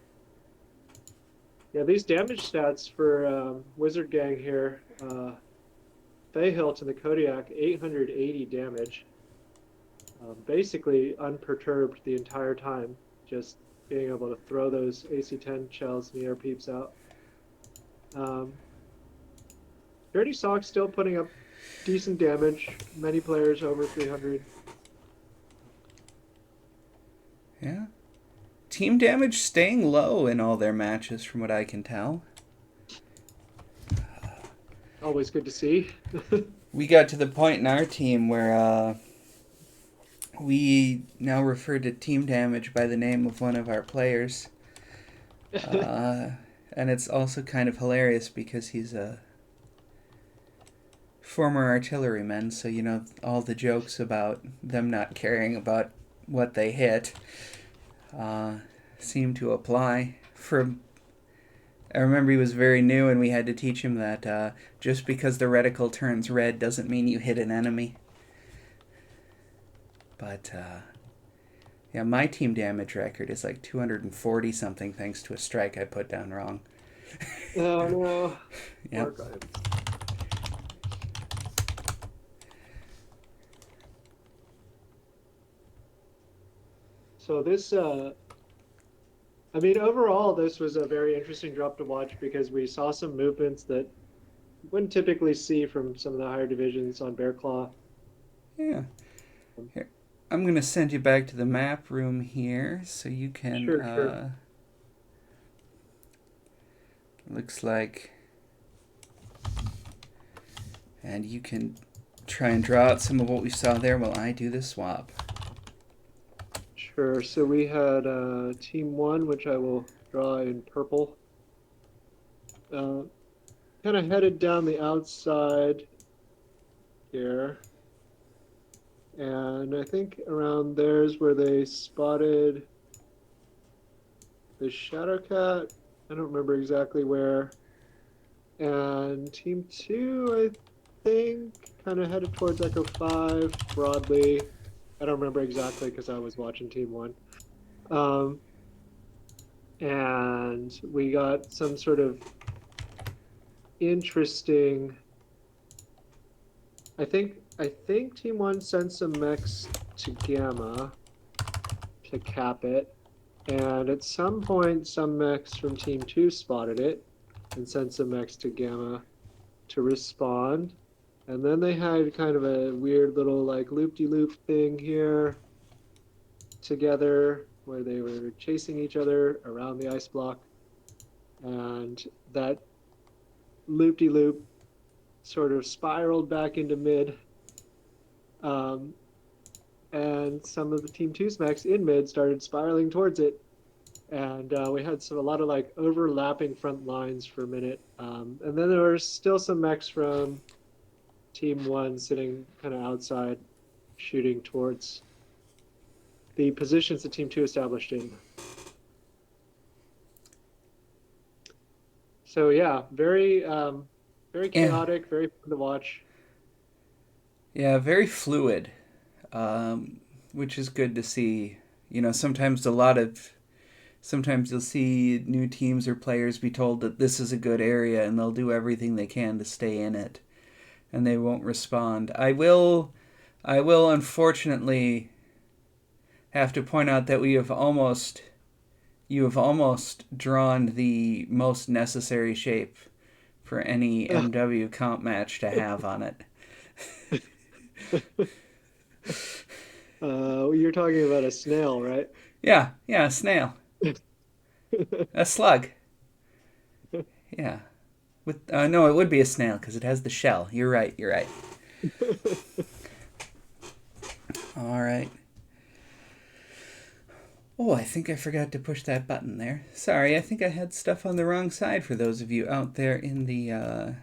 Yeah, these damage stats for Wizard Gang here. Fayhilt and the Kodiak, 880 damage. Basically unperturbed the entire time, just being able to throw those AC-10 shells near peeps out. Dirty Sock's still putting up decent damage. Many players over 300. Yeah. Team damage staying low in all their matches, from what I can tell. Always good to see. We got to the point in our team where we now refer to team damage by the name of one of our players. Uh, and it's also kind of hilarious because he's a former artilleryman, so you know all the jokes about them not caring about what they hit uh, seem to apply. I remember he was very new, and we had to teach him that just because the reticle turns red doesn't mean you hit an enemy. But yeah, my team damage record is like 240 something thanks to a strike I put down wrong. Oh no. Yep. Archives. So this I mean overall this was a very interesting drop to watch because we saw some movements that you wouldn't typically see from some of the higher divisions on Bear Claw. Yeah. Here, I'm gonna send you back to the map room here so you can. Sure, sure. Looks like, and you can try and draw out some of what we saw there while I do the swap. Sure. So we had team one, which I will draw in purple. Uh, kind of headed down the outside here. And I think around there's where they spotted the Shadowcat. I don't remember exactly where. And team two, I think, kind of headed towards Echo 5 broadly. I don't remember exactly because I was watching team one. Um, and we got some sort of interesting. I think team one sent some mechs to Gamma to cap it. And at some point, some mechs from Team 2 spotted it and sent some mechs to Gamma to respond. And then they had kind of a weird little like loop-de-loop thing here together where they were chasing each other around the ice block. And that loop-de-loop sort of spiraled back into mid. Um, and some of the Team 2's mechs in mid started spiraling towards it. And we had a lot of like overlapping front lines for a minute. And then there were still some mechs from Team One sitting kind of outside, shooting towards the positions that Team Two established in. So yeah, very Yeah. chaotic, very fun to watch. Yeah, very fluid, which is good to see. Sometimes you'll see new teams or players be told that this is a good area and they'll do everything they can to stay in it, and they won't respond. I will unfortunately have to point out that you have almost drawn the most necessary shape for any MW comp match to have on it. You're talking about a snail, right? Yeah, yeah, a snail, a slug. Yeah, with no, it would be a snail because it has the shell. You're right. You're right. All right. Oh, I think I forgot to push that button there. Sorry, I think I had stuff on the wrong side for those of you out there in the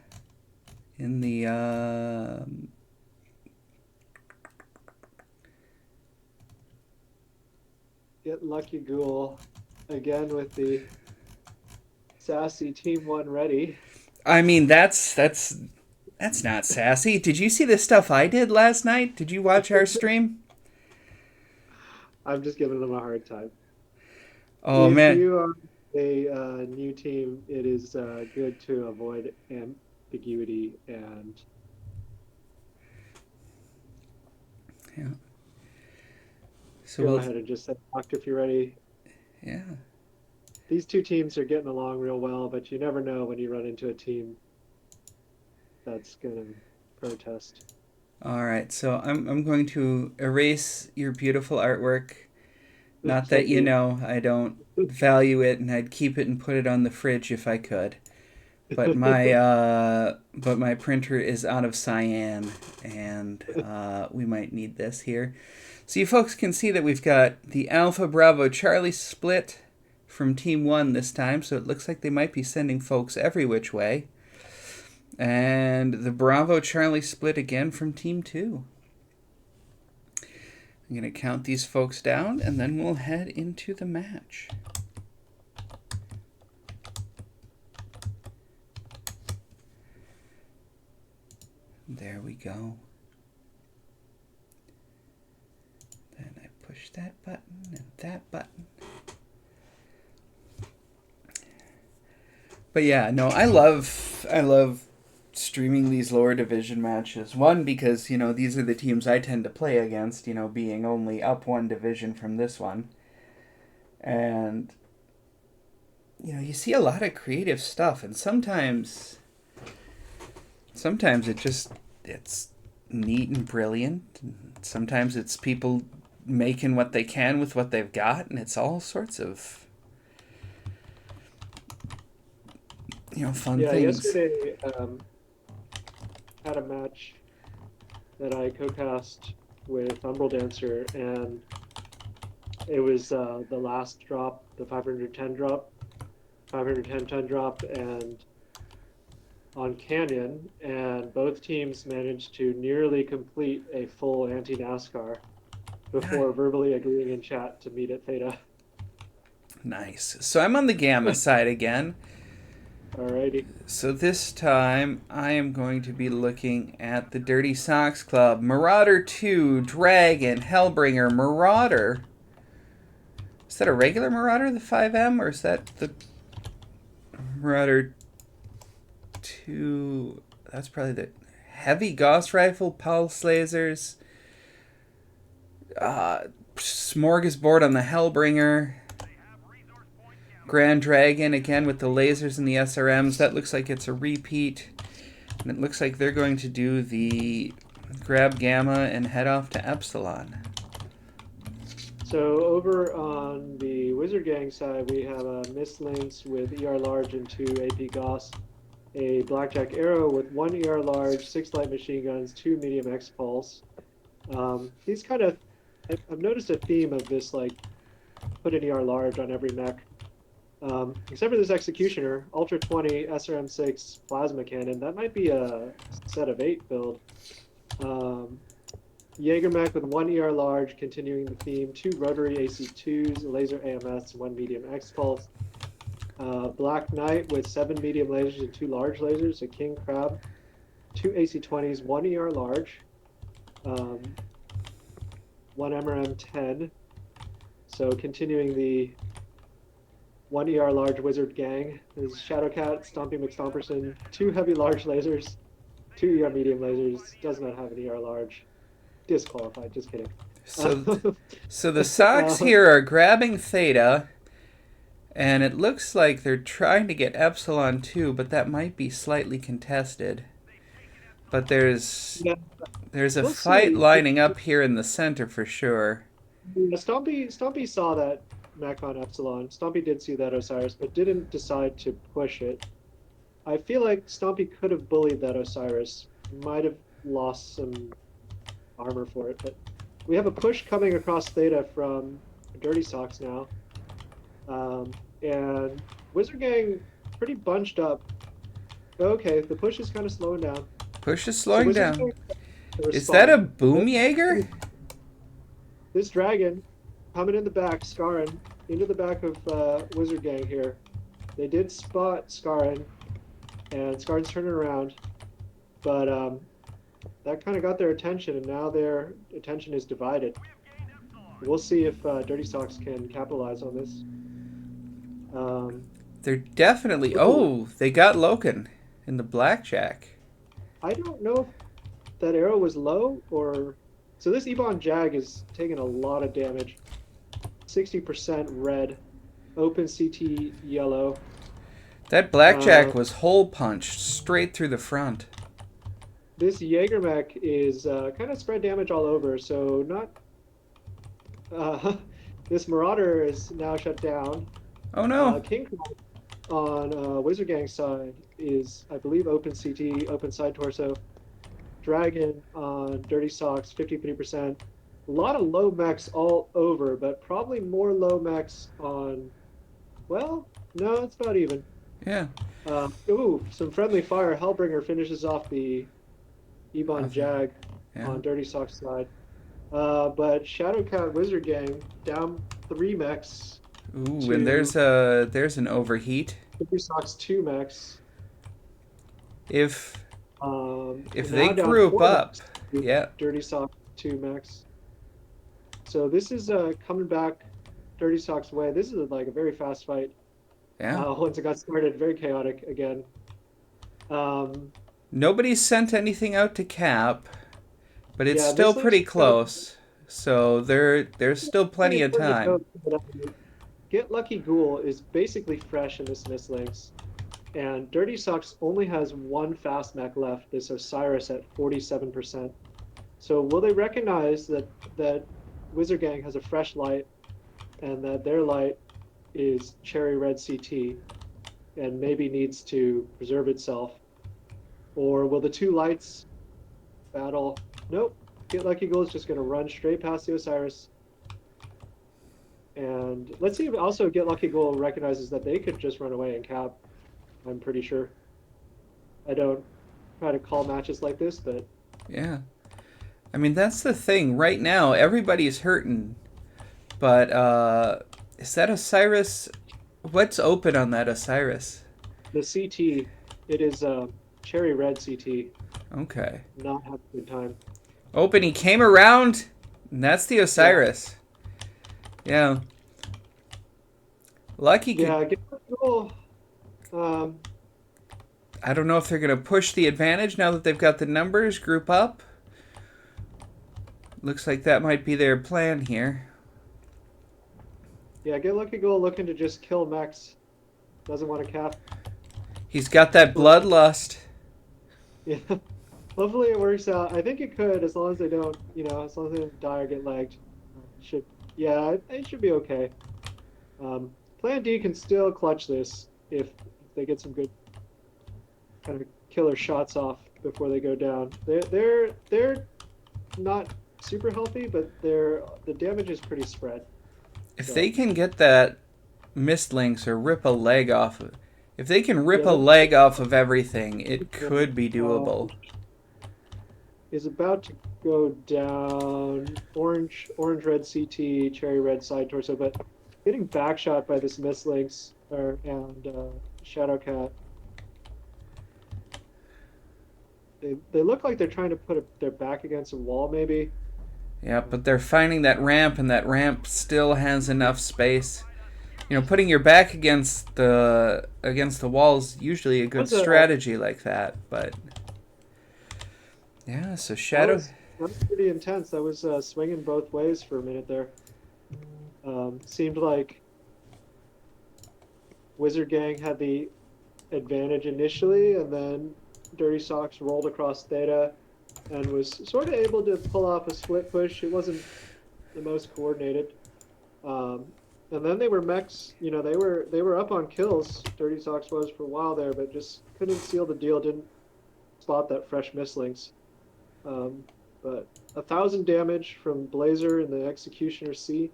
Get lucky, Ghoul, again with the sassy Team One ready. I mean, that's not sassy. Did you see the stuff I did last night? Did you watch our stream? I'm just giving them a hard time. Oh If man. you are a new team, it is good to avoid ambiguity and Yeah. So go we'll ahead and just say, "Talk if you're ready." yeah. These two teams are getting along real well, but you never know when you run into a team that's going to protest. All right. So I'm going to erase your beautiful artwork. Not that Thank you you. know I don't value it, and I'd keep it and put it on the fridge if I could. But my printer is out of cyan, and we might need this here. So you folks can see that we've got the Alpha Bravo Charlie split from Team 1 this time, so it looks like they might be sending folks every which way. And the Bravo Charlie split again from Team 2. I'm going to count these folks down, and then we'll head into the match. There we go. Then I push that button and that button. But yeah, no, I love streaming these lower division matches. One, because these are the teams I tend to play against. Being only up one division from this one, and you see a lot of creative stuff, and sometimes it's neat and brilliant. And sometimes it's people making what they can with what they've got, and it's all sorts of fun Yeah, things. yesterday had a match that I co-cast with Umbral Dancer, and it was the last drop, the 510 drop, 510 ton drop, and on Canyon, and both teams managed to nearly complete a full anti-NASCAR before verbally agreeing in chat to meet at Theta. Nice. So I'm on the gamma side again. Alrighty. So this time I am going to be looking at the Dirty Socks Club. Marauder 2, Dragon, Hellbringer, Marauder. Is that a regular Marauder, the 5M, or is that the Marauder 2? That's probably the Heavy Gauss Rifle, Pulse Lasers, Smorgasbord on the Hellbringer. Grand Dragon again with the lasers and the SRMs. That looks like it's a repeat. And it looks like they're going to do the grab Gamma and head off to Epsilon. So over on the Wizard Gang side, we have a Miss Lynx with ER Large and 2 AP Gauss, a Blackjack Arrow with 1 ER Large, 6 light machine guns, 2 medium X Pulse. These kind of, I've noticed a theme of this, like, put an ER Large on every mech. Except for this Executioner, Ultra 20, SRM6 Plasma Cannon. That might be a set of 8 build. Jaegermech with 1 ER Large, continuing the theme, 2 Rotary AC2s, a Laser AMS, 1 Medium X-Pulse. Black Knight with 7 medium lasers and 2 large lasers, a King Crab, 2 AC20s, 1 ER Large. um, one MRM 10. So continuing the one ER large wizard gang is Shadowcat, Stompy McStomperson, two heavy large lasers, two ER medium lasers. Does not have an ER large. Disqualified. Just kidding. So, so the Sox here are grabbing Theta, and it looks like they're trying to get Epsilon too, but that might be slightly contested. But Yeah, there's a we'll fight see. lining up here in the center for sure. Yeah, Stompy saw that Macron Epsilon. Stompy did see that Osiris, but didn't decide to push it. I feel like Stompy could have bullied that Osiris. Might have lost some armor for it, but we have a push coming across Theta from Dirty Socks now. And Wizard Gang pretty bunched up. Okay, the push is kind of slowing down. Push is So slowing Wizard down. Gang Is that a respond. boom Jaeger? This dragon coming in the back, Scarin, into the back of Wizard Gang here. They did spot Scarin, and Scarin's turning around, but that kind of got their attention, and now their attention is divided. We'll see if Dirty Socks can capitalize on this. They're definitely. Ooh, Oh, they got Loken in the blackjack. I don't know if that arrow was low or. So this Ebon Jag is taking a lot of damage. 60% red, open CT yellow. That blackjack Uh, was hole punched straight through the front. this Jaegermech is kind of spread damage all over, so not. This Marauder is now shut down. Oh no. King on Wizard Gang side is, I believe, open CT, open side torso. Dragon on Dirty Socks, 53%. A lot of low mechs all over, but probably more low mechs on. Well, no, it's not even. Yeah. Ooh, some friendly fire. Hellbringer finishes off the Ebon Okay. Jag Yeah. on Dirty Socks side. But Shadowcat Wizard Gang down three mechs Ooh, and to there's an overheat. Dirty Socks two mechs. If if And they now down group four up, mechs to yeah, Dirty Socks two mechs. So this is coming back Dirty Socks way. This is like a very fast fight. yeah. Once it got started, very chaotic again. Um, Nobody's sent anything out to Cap, but it's yeah, still Mistlink's pretty close. So there's still very plenty of important to time. note that Get Lucky Ghoul is basically fresh in this Mistlinks, and Dirty Socks only has one fast mech left. This Osiris at 47%. So will they recognize that Wizard Gang has a fresh light, and that their light is cherry red CT, and maybe needs to preserve itself? Or will the two lights battle? Nope. Get Lucky Ghoul is just going to run straight past the Osiris. And let's see if also Get Lucky Ghoul recognizes that they could just run away and cap. I'm pretty sure. I don't try to call matches like this, but Yeah. I mean, that's the thing. Right now, everybody's hurting. But is that Osiris? What's open on that Osiris? the CT, it is cherry red CT. Okay. Not having a good time. Open. He came around. And that's the Yeah, Osiris. Yeah. Lucky could. yeah. Get Lucky Ghoul. Um, I don't know if they're going to push the advantage now that they've got the numbers, group up. Looks like that might be their plan here. yeah, Get Lucky Ghoul looking to just kill Max. Doesn't want to cap. He's got that bloodlust. Yeah. Hopefully it works out. I think it could, as long as they don't, as long as they don't die or get lagged. Should, yeah, it should be okay. Plan D can still clutch this if they get some good kind of killer shots off before they go down. They're not super healthy, but the damage is pretty spread. If So they can get that mist links or rip a leg off, if they can rip yeah, a leg off of everything, it could be uh, doable. is about to go down. Orange red CT, cherry red side torso, but getting backshot by this Mistlinks and Shadowcat. they look like they're trying to put their back against a wall, maybe. Yeah, but they're finding that ramp, and that ramp still has enough space. Putting your back against the wall is usually a That good was a strategy like that. But yeah, so that Shadow. was that was pretty intense. That was swinging both ways for a minute there. Seemed like Wizard Gang had the advantage initially, and then Dirty Socks rolled across Theta and was sort of able to pull off a split push. It wasn't the most coordinated. And then they were mechs, they were up on kills. Dirty Socks was for a while there, but just couldn't seal the deal. Didn't spot that fresh mislinks. Um, but 1,000 damage from Blazer in the Executioner C.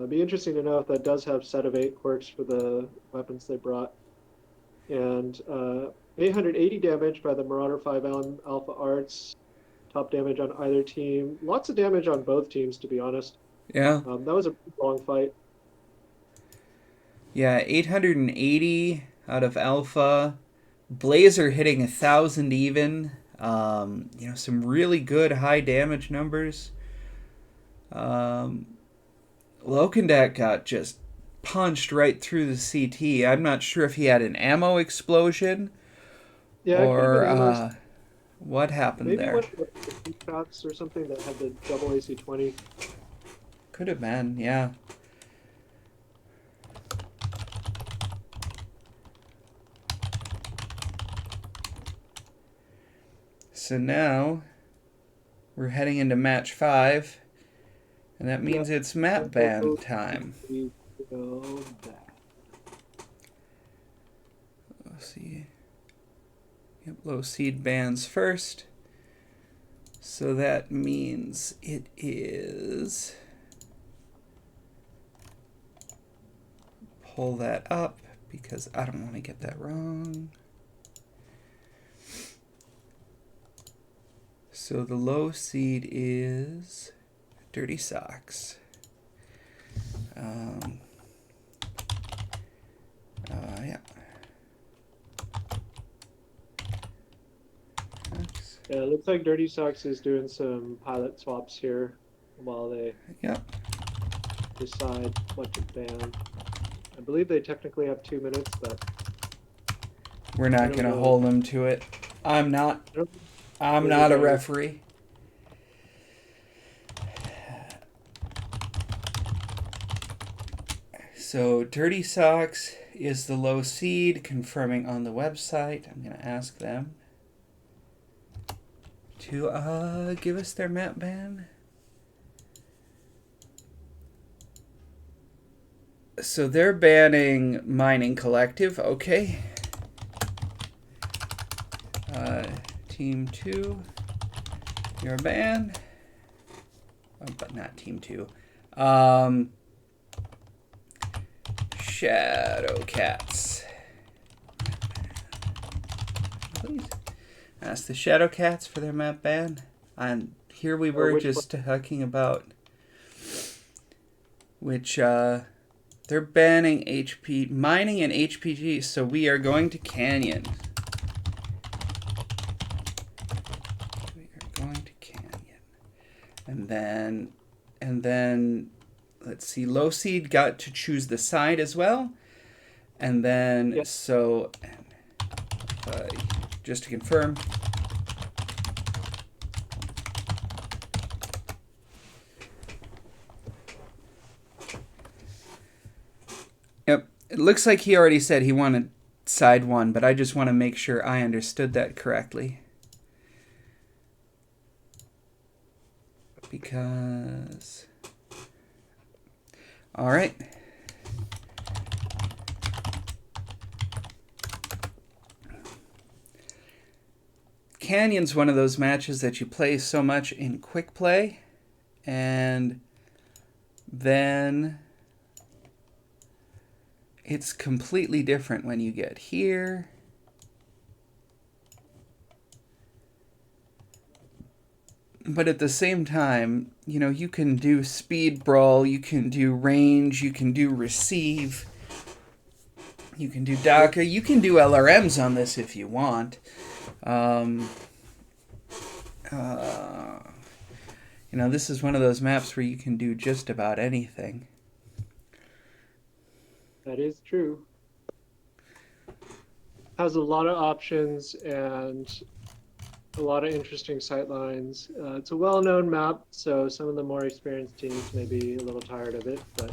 Be interesting to know if that does have set of 8 quirks for the weapons they brought. And 880 damage by the Marauder 5M Alpha Arts. Top damage on either team. Lots of damage on both teams, to be honest. Yeah, That was a long fight. yeah, 880 out of Alpha. Blazer hitting 1,000 even. Some really good high damage numbers. Um, Lokendak got just punched right through the CT. I'm not sure if he had an ammo explosion Yeah, it could have been or ammo. what happened Maybe there. one of the shots or something that had the double AC-20. Could have been, yeah. So now we're heading into match 5, and that means Yep. it's map ban So time. we go back. Let's see. Yep, low seed bans first. So that means it is. Pull that up because I don't want to get that wrong. So the low seed is Dirty Socks. Yeah. Yeah, it looks like Dirty Socks is doing some pilot swaps here while they Yep. decide what to ban. I believe they technically have 2 minutes, but We're I not don't gonna know. hold them to it. I'm not. I don't I'm Wizard not a Gang is. referee. So Dirty Socks is the low seed, confirming on the website. I'm gonna ask them to give us their map ban. So they're banning Mining Collective. Okay. Team 2, you're banned. Oh, but not Team 2. Shadowcats. Please ask the Shadowcats for their map ban. And here we were Which one? just talking about which they're banning HP mining and HPG, so we are going to Canyon. We are going to Canyon. And then let's see, low seed got to choose the side as well. And then Yeah, so just to confirm, yep, it looks like he already said he wanted side 1, but I just want to make sure I understood that correctly. Because all right. Canyon's one of those matches that you play so much in quick play, and then it's completely different when you get here. But at the same time, you can do speed brawl, you can do range, you can do receive, you can do DACA, you can do LRMs on this if you want. Uh, this is one of those maps where you can do just about anything. That is true. Has a lot of options and a lot of interesting sightlines. It's a well-known map, so some of the more experienced teams may be a little tired of it, but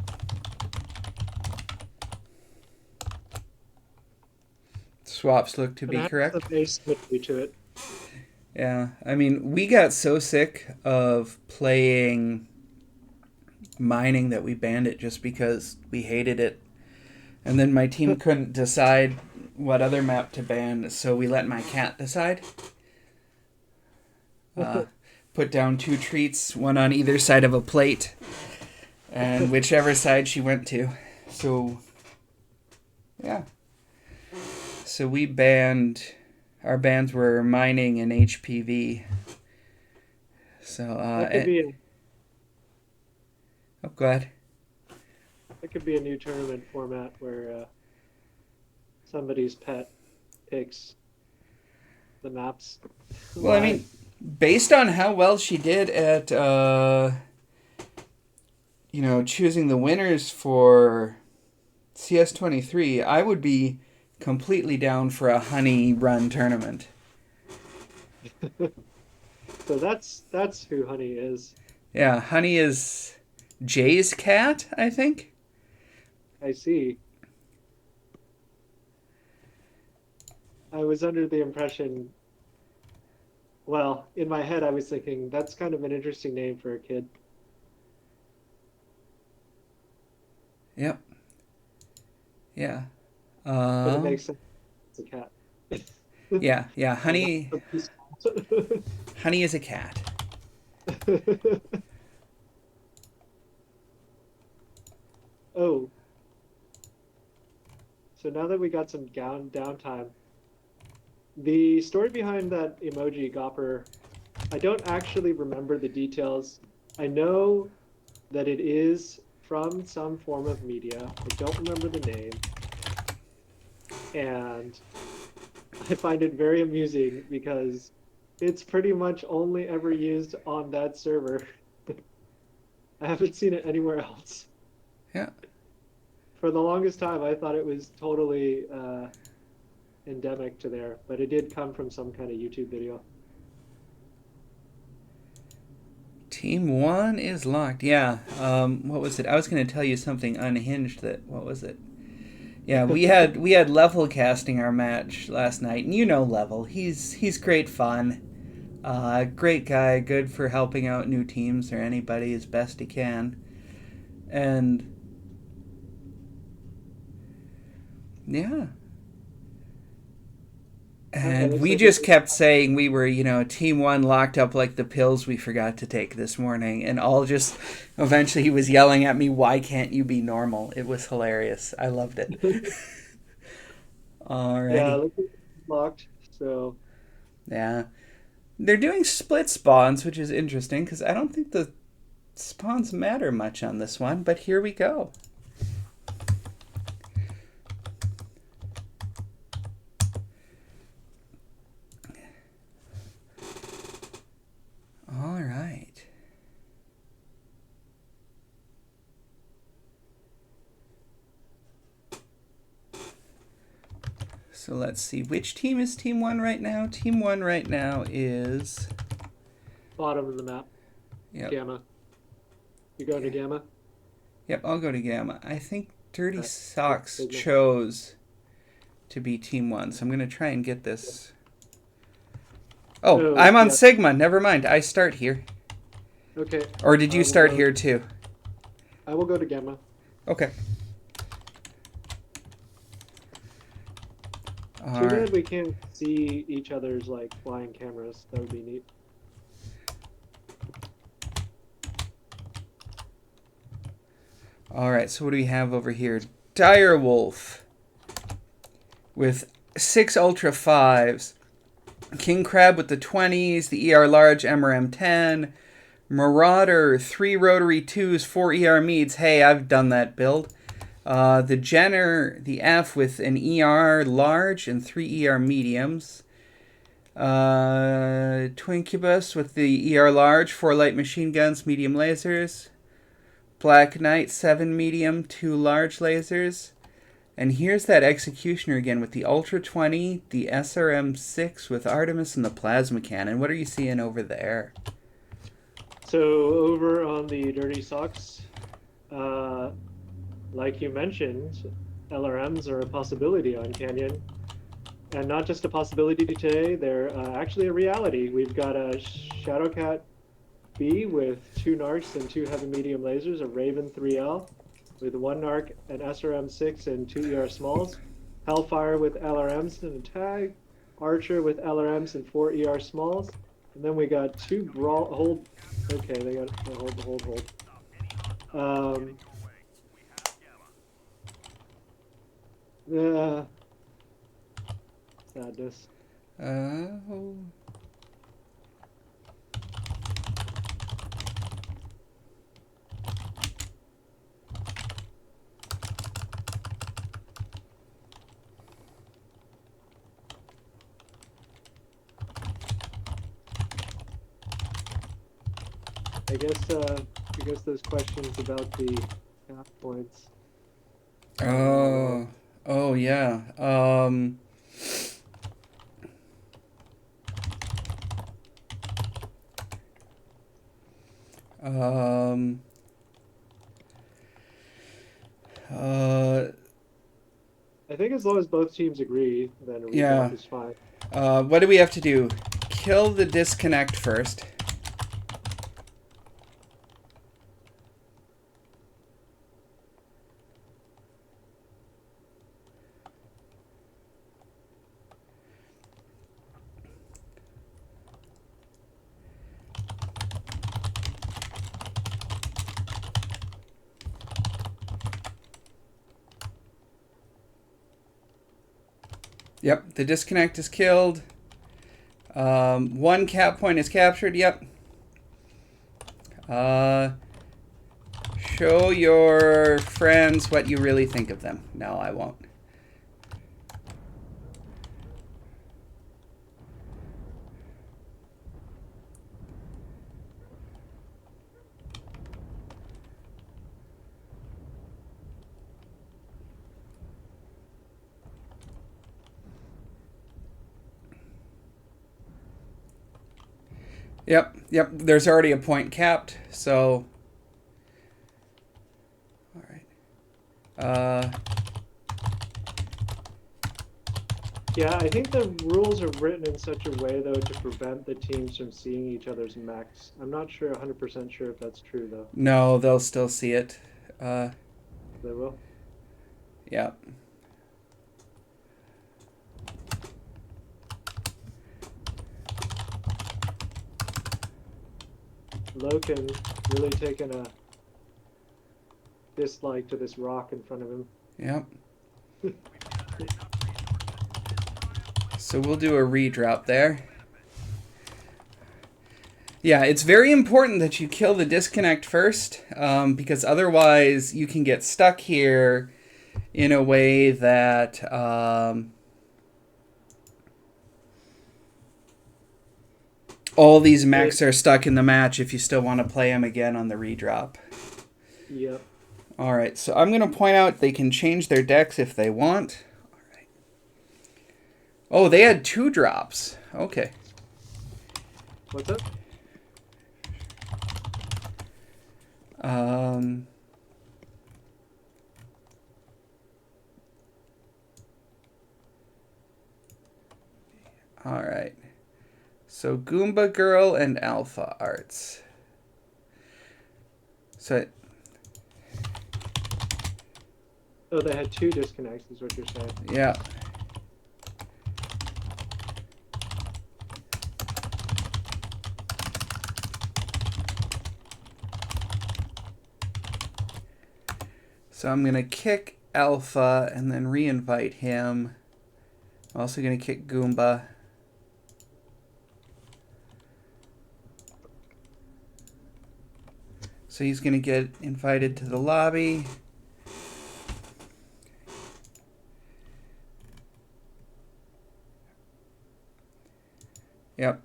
Swaps look to it be has some correct. asymmetry to it. Yeah, I mean, we got so sick of playing mining that we banned it just because we hated it. And then my team couldn't decide what other map to ban, so we let my cat decide. Put down 2 treats, one on either side of a plate, and whichever side she went to. So, yeah. So we banned. Our bans were mining and HPV. So, That could be a oh, go ahead. that could be a new tournament format where somebody's pet picks the maps Well, I live. mean, based on how well she did at, choosing the winners for CS23, I would be completely down for a honey run tournament. So that's who Honey is. Yeah, honey is Jay's cat, I think. I see. I was under the impression, well, in my head, I was thinking that's kind of an interesting name for a kid. Yep. Yeah. But it Um. makes sense. It's a cat. Yeah. Yeah. And that's Honey. the piece. Honey is a cat. Oh, so now that we got some downtime, the story behind that emoji Gopper, I don't actually remember the details. I know that it is from some form of media. I don't remember the name. And I find it very amusing because it's pretty much only ever used on that server. I haven't seen it anywhere else. Yeah. For the longest time, I thought it was totally endemic to there, but it did come from some kind of YouTube video. Team 1 is locked. Yeah. What was it? I was going to tell you something unhinged. What was it? Yeah, we had Level casting our match last night, and Level. He's great fun. Great guy, good for helping out new teams or anybody as best he can. And yeah. Okay, And looks we like we just kept saying we were, Team 1 locked up like the pills we forgot to take this morning. And all just, eventually he was yelling at me, why can't you be normal? It was hilarious. I loved it. yeah, Alrighty. looks like it's locked. So Yeah. They're doing split spawns, which is interesting because I don't think the spawns matter much on this one, but here we go. All right. So let's see. Which team is Team 1 right now? Team 1 right now is... bottom of the map, Yep. Gamma. You going to Gamma? Yep, I'll go to Gamma. I think Dirty Okay. Socks Signal. chose to be Team 1, so I'm going to try and get this. Oh, Oh, I'm on yeah. Sigma. Never mind. I start here. Okay. Or did you We'll start go, here too? I will go to Gamma. Okay. Too All bad right. we can't see each other's like flying cameras. That would be neat. All right, so what do we have over here? Direwolf with 6 Ultra 5s. King Crab with the 20s, the ER Large MRM 10. Marauder, 3 Rotary 2s, 4 ER Meads. Hey, I've done that build. The Jenner, the F with an ER Large and 3 ER Mediums. Twincubus with the ER large, 4 light machine guns, medium lasers. Black Knight, 7 medium, 2 large lasers. And here's that Executioner again with the Ultra 20, the SRM 6 with Artemis, and the Plasma Cannon. What are you seeing over there? So over on the Dirty Socks, uh, like you mentioned, LRMs are a possibility on Canyon. And not just a possibility today, they're actually a reality. We've got a Shadowcat B with 2 narcs and 2 heavy medium lasers, a Raven 3L with 1 narc, an SRM6 and 2 ER smalls, Hellfire with LRMs and a tag, Archer with LRMs and 4 ER smalls, and then we got 2 brawl hold. Okay, they got hold. Um, uh, sadness. Oh. I guess those questions about the cap points. Oh. Oh, yeah. Um, uh, I think as long as both teams agree, then a yeah. redrop is fine. What do we have to do? Kill the disconnect first. Yep, the disconnect is killed. 1 cap point is captured. Yep. Show your friends what you really think of them. No, I won't. Yep. There's already a point capped, so. All right. Yeah, I think the rules are written in such a way, though, to prevent the teams from seeing each other's mechs. I'm not sure, 100% sure if that's true, though. No, they'll still see it. They will. Yeah. Loken really taking a dislike to this rock in front of him. Yep. So we'll do a redrop there. Yeah, it's very important that you kill the disconnect first, because otherwise you can get stuck here in a way that all these mechs are stuck in the match if you still want to play them again on the redrop. Yep. All right, so I'm going to point out they can change their decks if they want. All right. Oh, they had 2 drops. Okay. What's up? All right. So Goomba Girl and Alpha Arts. So. Oh, they had 2 disconnects, is what you're saying. Yeah. So I'm going to kick Alpha and then re-invite him. I'm also going to kick Goomba. So he's going to get invited to the lobby. Yep.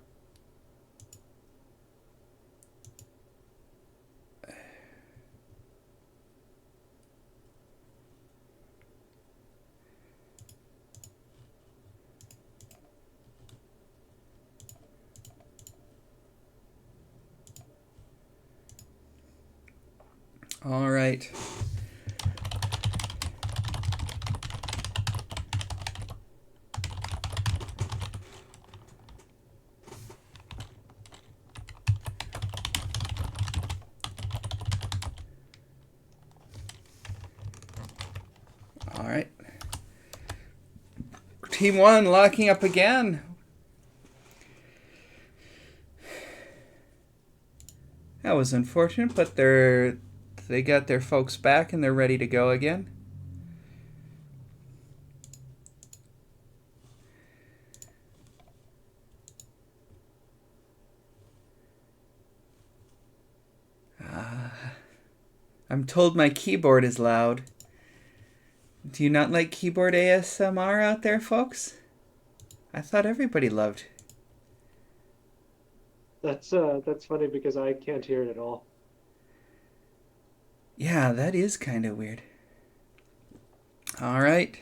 All right. All right. Team 1 locking up again. That was unfortunate, but they got their folks back and they're ready to go again. I'm told my keyboard is loud. Do you not like keyboard ASMR out there, folks? I thought everybody loved. That's funny because I can't hear it at all. Yeah, that is kind of weird. All right.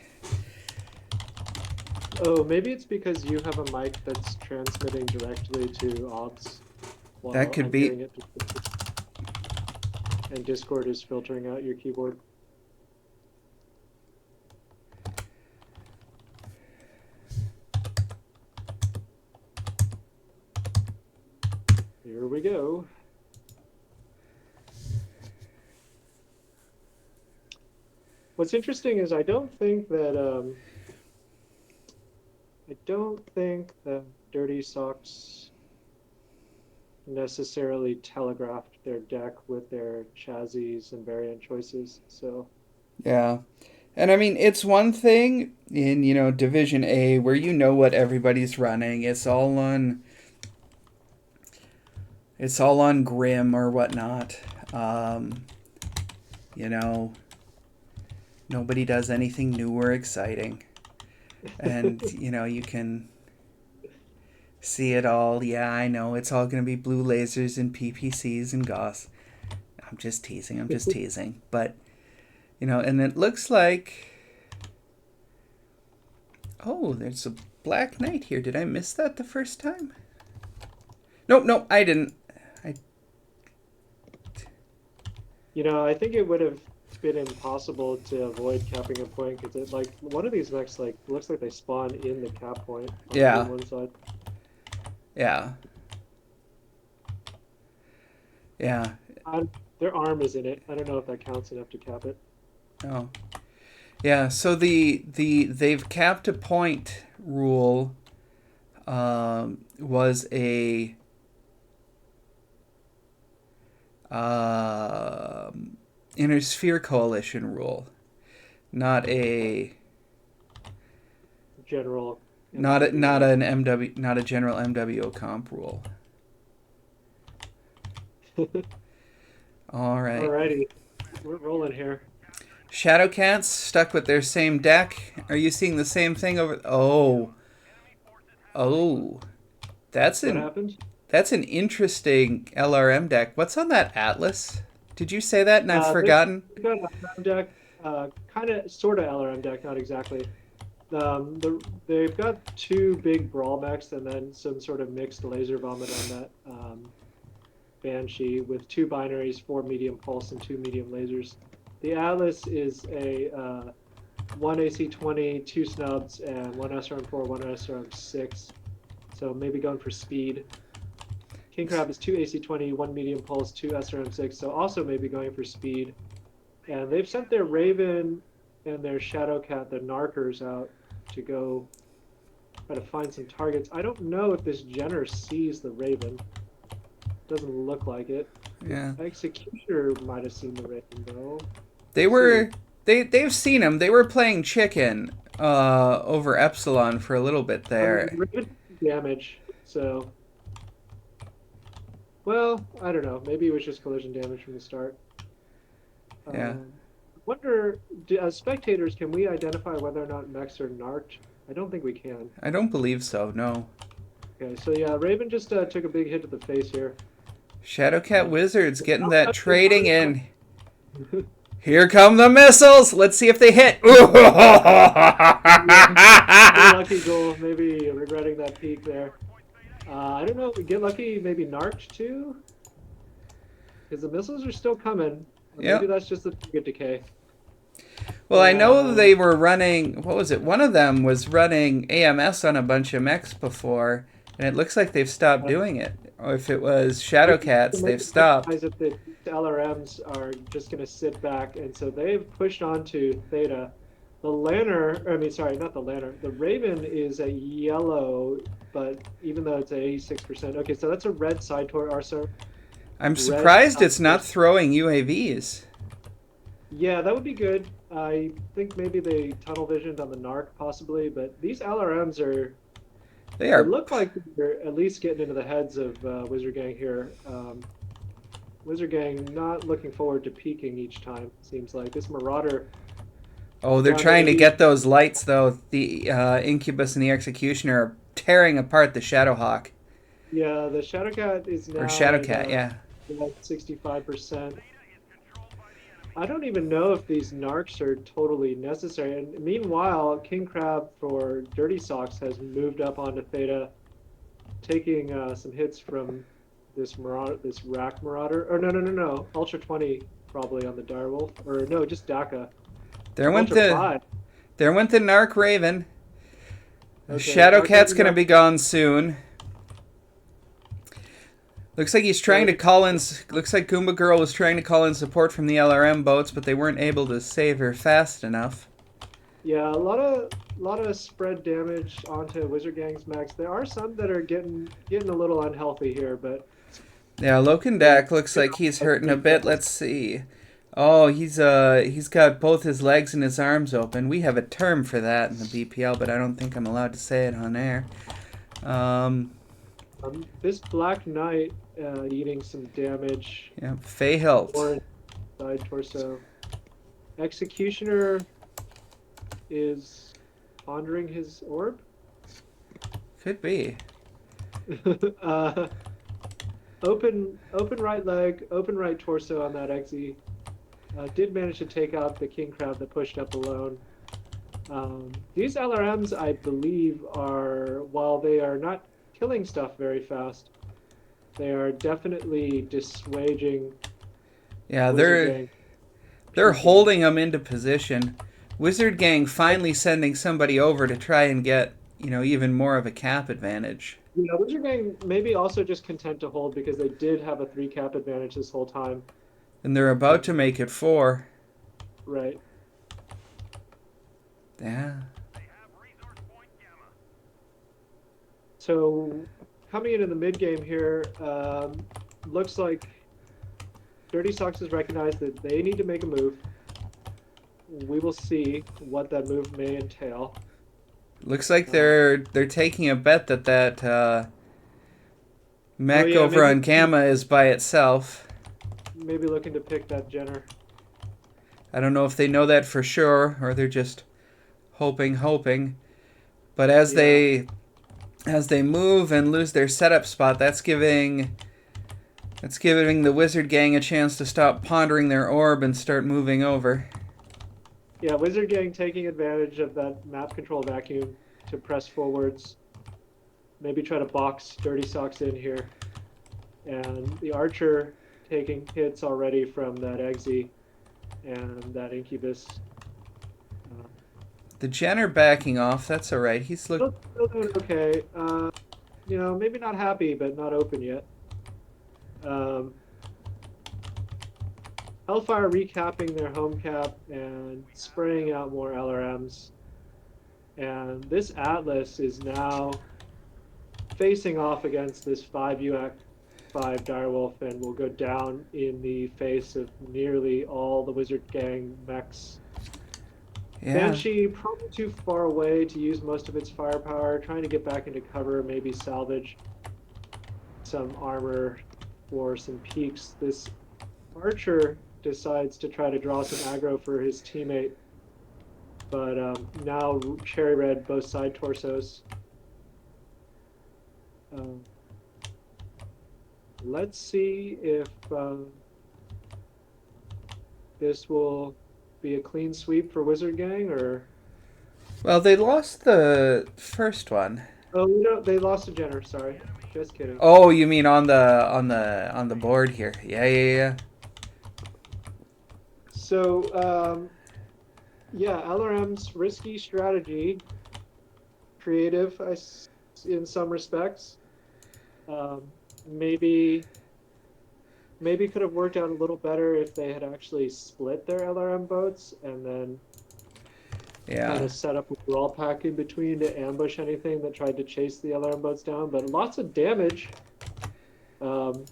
Oh, maybe it's because you have a mic that's transmitting directly to OBS That while could I'm be. hearing it, and Discord is filtering out your keyboard. Here we go. What's interesting is I don't think that Dirty Socks necessarily telegraphed their deck with their chassis and variant choices. So Yeah. And I mean, it's one thing in, Division A where you know what everybody's running. It's all on Grim or whatnot. Um, you know, nobody does anything new or exciting. And, you can see it all. Yeah, I know. It's all going to be blue lasers and PPCs and Gauss. I'm just teasing. I'm just teasing. But, and it looks like. Oh, there's a Black Knight here. Did I miss that the first time? Nope, I didn't. I I think it would have been impossible to avoid capping a point because it like one of these mechs like looks like they spawn in the cap point on Yeah, team one side. yeah, yeah. Their arm is in it. I don't know if that counts enough to cap it. Oh, yeah. So they've capped a point rule was a inner sphere coalition rule, not a General not MWO. an MW not a general MWO comp rule. All right. Alrighty, we're rolling here. Shadowcats stuck with their same deck. Are you seeing the same thing over? Oh, that's What an happened? that's an interesting LRM deck. What's on that Atlas? Did you say that and I've They've forgotten? got an LRM deck, kind of sort of LRM deck, not exactly. They've got two big brawl mechs and then some sort of mixed laser vomit on that Banshee with two binaries, four medium pulse and two medium lasers. The Atlas is a one AC-20, two snubs, and one SRM-4, one SRM-6. So maybe going for speed. King Crab is two AC-20, one medium pulse, two SRM-6. So also maybe going for speed. And they've sent their Raven and their Shadowcat, the Narkers, out to go try to find some targets. I don't know if this Jenner sees the Raven. Doesn't look like it. Yeah. Executioner might have seen the Raven though. They Let's see. were they've seen him. They were playing chicken over Epsilon for a little bit I mean, there. Raven damage. So, well, I don't know. Maybe it was just collision damage from the start. Yeah. Wonder, as spectators, can we identify whether or not mechs are narked? I don't think we can. I don't believe so. No. Okay, so yeah, Raven just took a big hit to the face here. Shadowcat Wizards getting Not that touching trading hard. in. Here come the missiles. Let's see if they hit. Yeah, get lucky goal. Maybe regretting that peak there. I don't know. Get lucky. Maybe narked too, because the missiles are still coming. Or maybe Yep. that's just the target decay. Well, I know And they were running. What was it? One of them was running AMS on a bunch of mechs before, and it looks like they've stopped doing it. Or if it was to Shadowcats, make they've it stopped. recognize that the LRMs are just going to sit back, and so they've pushed on to Theta. The Lanner, I mean, sorry, not the Lanner. The Raven is a yellow, but even though it's a 86%, okay, so that's a red side tor also I'm red surprised side it's not torso. throwing UAVs. Yeah, that would be good. I think maybe they tunnel visioned on the Narc possibly, but these LRMs are, They they are. look like they're at least getting into the heads of Wizard Gang here. Wizard Gang not looking forward to peaking each time, seems like. This Marauder Oh, they're down to trying to 80. get those lights though. The Incubus and the Executioner are tearing apart the Shadowhawk Yeah, the Shadowcat is or now Shadowcat. Yeah. at 65%. I don't even know if these narcs are totally necessary. And meanwhile, King Crab for Dirty Socks has moved up onto Theta, taking some hits from this Marauder, this Rack Marauder. Or no. Ultra 20 probably on the Direwolf. Or no, just DACA. There went Ultra the 5. there went the Narc Raven. Okay, Narc Shadowcat's Raven gonna got. be gone soon. Looks like he's trying to call in. Looks like Goomba Girl was trying to call in support from the LRM boats, but they weren't able to save her fast enough. Yeah, a lot of spread damage onto Wizard Gang's max. There are some that are getting a little unhealthy here, but Yeah, they Lokendak looks like he's hurting a bit. Let's see. Oh, he's got both his legs and his arms open. We have a term for that in the BPL, but I don't think I'm allowed to say it on air. Um, this Black Knight eating some damage. yeah, Fey Hilt. Or side torso. Executioner is pondering his orb. Could be. uh, open right leg, open right torso on that Exy. Did manage to take out the King Crab that pushed up alone. These LRMs, I believe, are, while they are not killing stuff very fast, they are definitely dissuading Yeah, Wizard they're Gang. they're Peeking. holding him into position. Wizard Gang finally sending somebody over to try and get, even more of a cap advantage. Wizard Gang maybe also just content to hold because they did have a 3 cap advantage this whole time. And they're about to make it 4. Right. Yeah. So coming in the mid game here, looks like Dirty Socks has recognized that they need to make a move. We will see what that move may entail. Looks like they're taking a bet that mech yeah, over on Gamma is by itself. maybe looking to pick that Jenner. I don't know if they know that for sure or they're just hoping. But as they move and lose their setup spot, that's giving the Wizard Gang a chance to stop pondering their orb and start moving over. Yeah, Wizard Gang taking advantage of that map control vacuum to press forwards. Maybe try to box Dirty Socks in here. And the Archer taking hits already from that Exy and that Incubus. The Jenner backing off, that's alright. He's Still doing okay. Maybe not happy, but not open yet. Hellfire recapping their home cap and spraying out more LRMs. And this Atlas is now facing off against this 5 Direwolf and will go down in the face of nearly all the Wizard Gang mechs. Yeah. Banshee probably too far away to use most of its firepower, trying to get back into cover, maybe salvage some armor or some peaks. This Archer decides to try to draw some aggro for his teammate, but now cherry red both side torsos. Uh, let's see if this will be a clean sweep for Wizard Gang, or Well, they lost the first one. oh no, they lost to Jenner. Sorry, just kidding. Oh, you mean on the board here? Yeah, yeah, yeah. So yeah, LRM's risky strategy, creative in some respects. Um, maybe maybe could have worked out a little better if they had actually split their LRM boats and then kind Yeah. of set up a brawl pack in between to ambush anything that tried to chase the LRM boats down. But lots of damage. Um,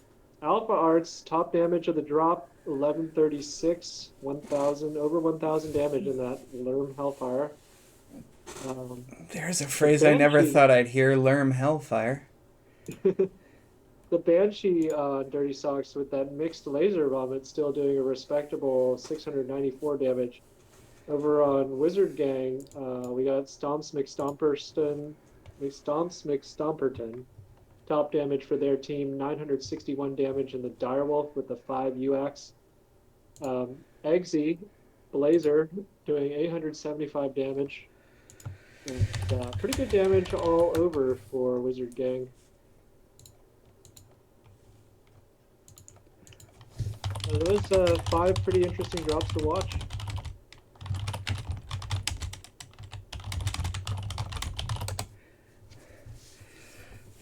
Alpha Arts top damage of the drop 1136, 1000 over 1000 damage in that Lerm Hellfire. Um, There's a the phrase I never Banshee, thought I'd hear. Lerm Hellfire. the Banshee Dirty Socks with that mixed laser bomb, it's still doing a respectable 694 damage. Over on Wizard Gang, we got Stomps McStomperton. Top damage for their team, 961 damage in the Direwolf with the 5 UX. Eggsy, Blazer, doing 875 damage. And pretty good damage all over for Wizard Gang. Those 5 pretty interesting drops to watch.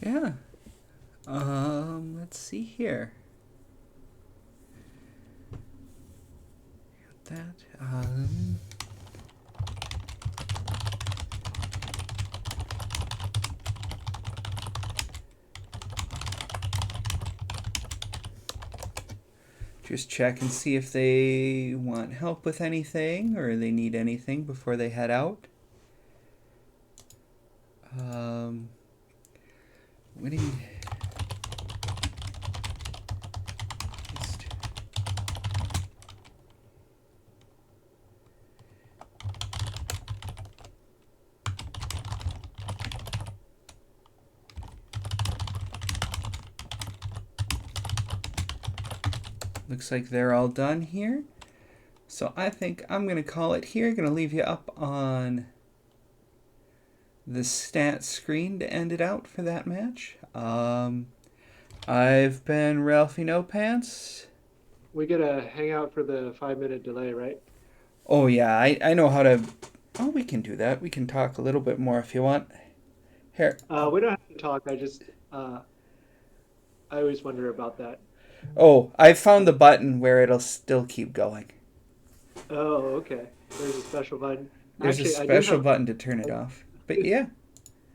Yeah. Let's see here. That. Just check and see if they want help with anything or they need anything before they head out. Winning. Looks like they're all done here. So I think I'm going to call it here. Going to leave you up on the stats screen to end it out for that match. I've been Ralphie No Pants. We get a hangout for the 5-minute delay, right? Oh, yeah, I know how to. Oh, we can do that. We can talk a little bit more if you want. Here. We don't have to talk. I always wonder about that. Oh, I found the button where it'll still keep going. Oh, okay. There's a special button. There's a Actually, special button to turn it off. But yeah. I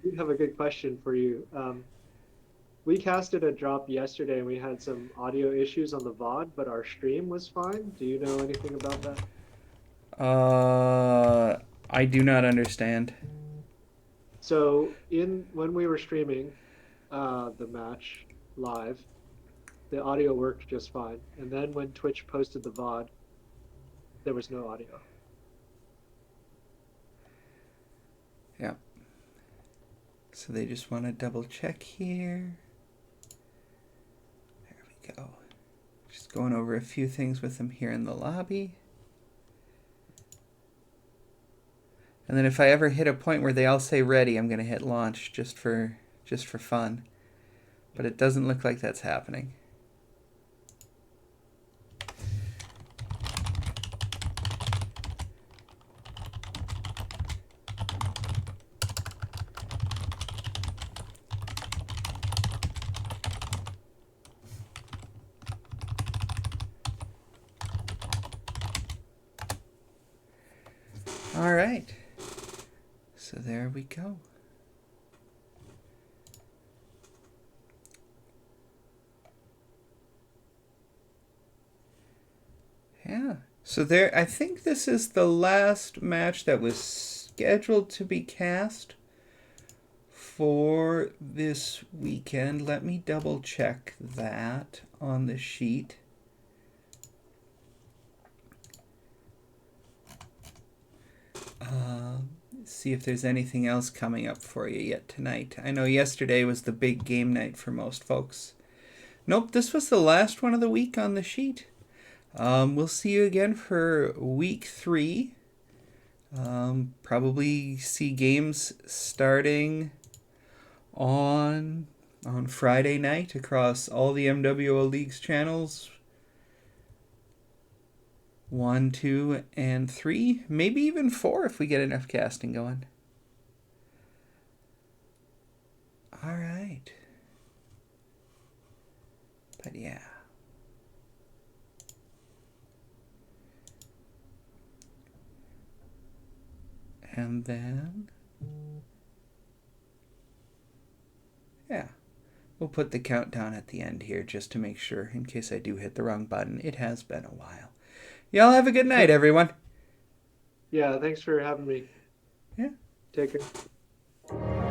do have a good question for you. We casted a drop yesterday and we had some audio issues on the VOD, but our stream was fine. Do you know anything about that? I do not understand. So in when we were streaming the match live, the audio worked just fine. And then when Twitch posted the VOD, there was no audio. Yeah. So they just want to double check here. There we go. Just going over a few things with them here in the lobby. And then if I ever hit a point where they all say ready, I'm going to hit launch just for fun. But it doesn't look like that's happening. All right. So there we go. Yeah. So there, I think this is the last match that was scheduled to be cast for this weekend. Let me double check that on the sheet. see if there's anything else coming up for you yet tonight. I know yesterday was the big game night for most folks. Nope, this was the last one of the week on the sheet. We'll see you again for week 3. Probably see games starting on Friday night across all the MWO Leagues channels. 1, 2, and 3. Maybe even 4 if we get enough casting going. Alright. But yeah. And then... yeah. We'll put the countdown at the end here just to make sure, in case I do hit the wrong button. It has been a while. Y'all have a good night, everyone. Yeah, thanks for having me. Yeah. Take care.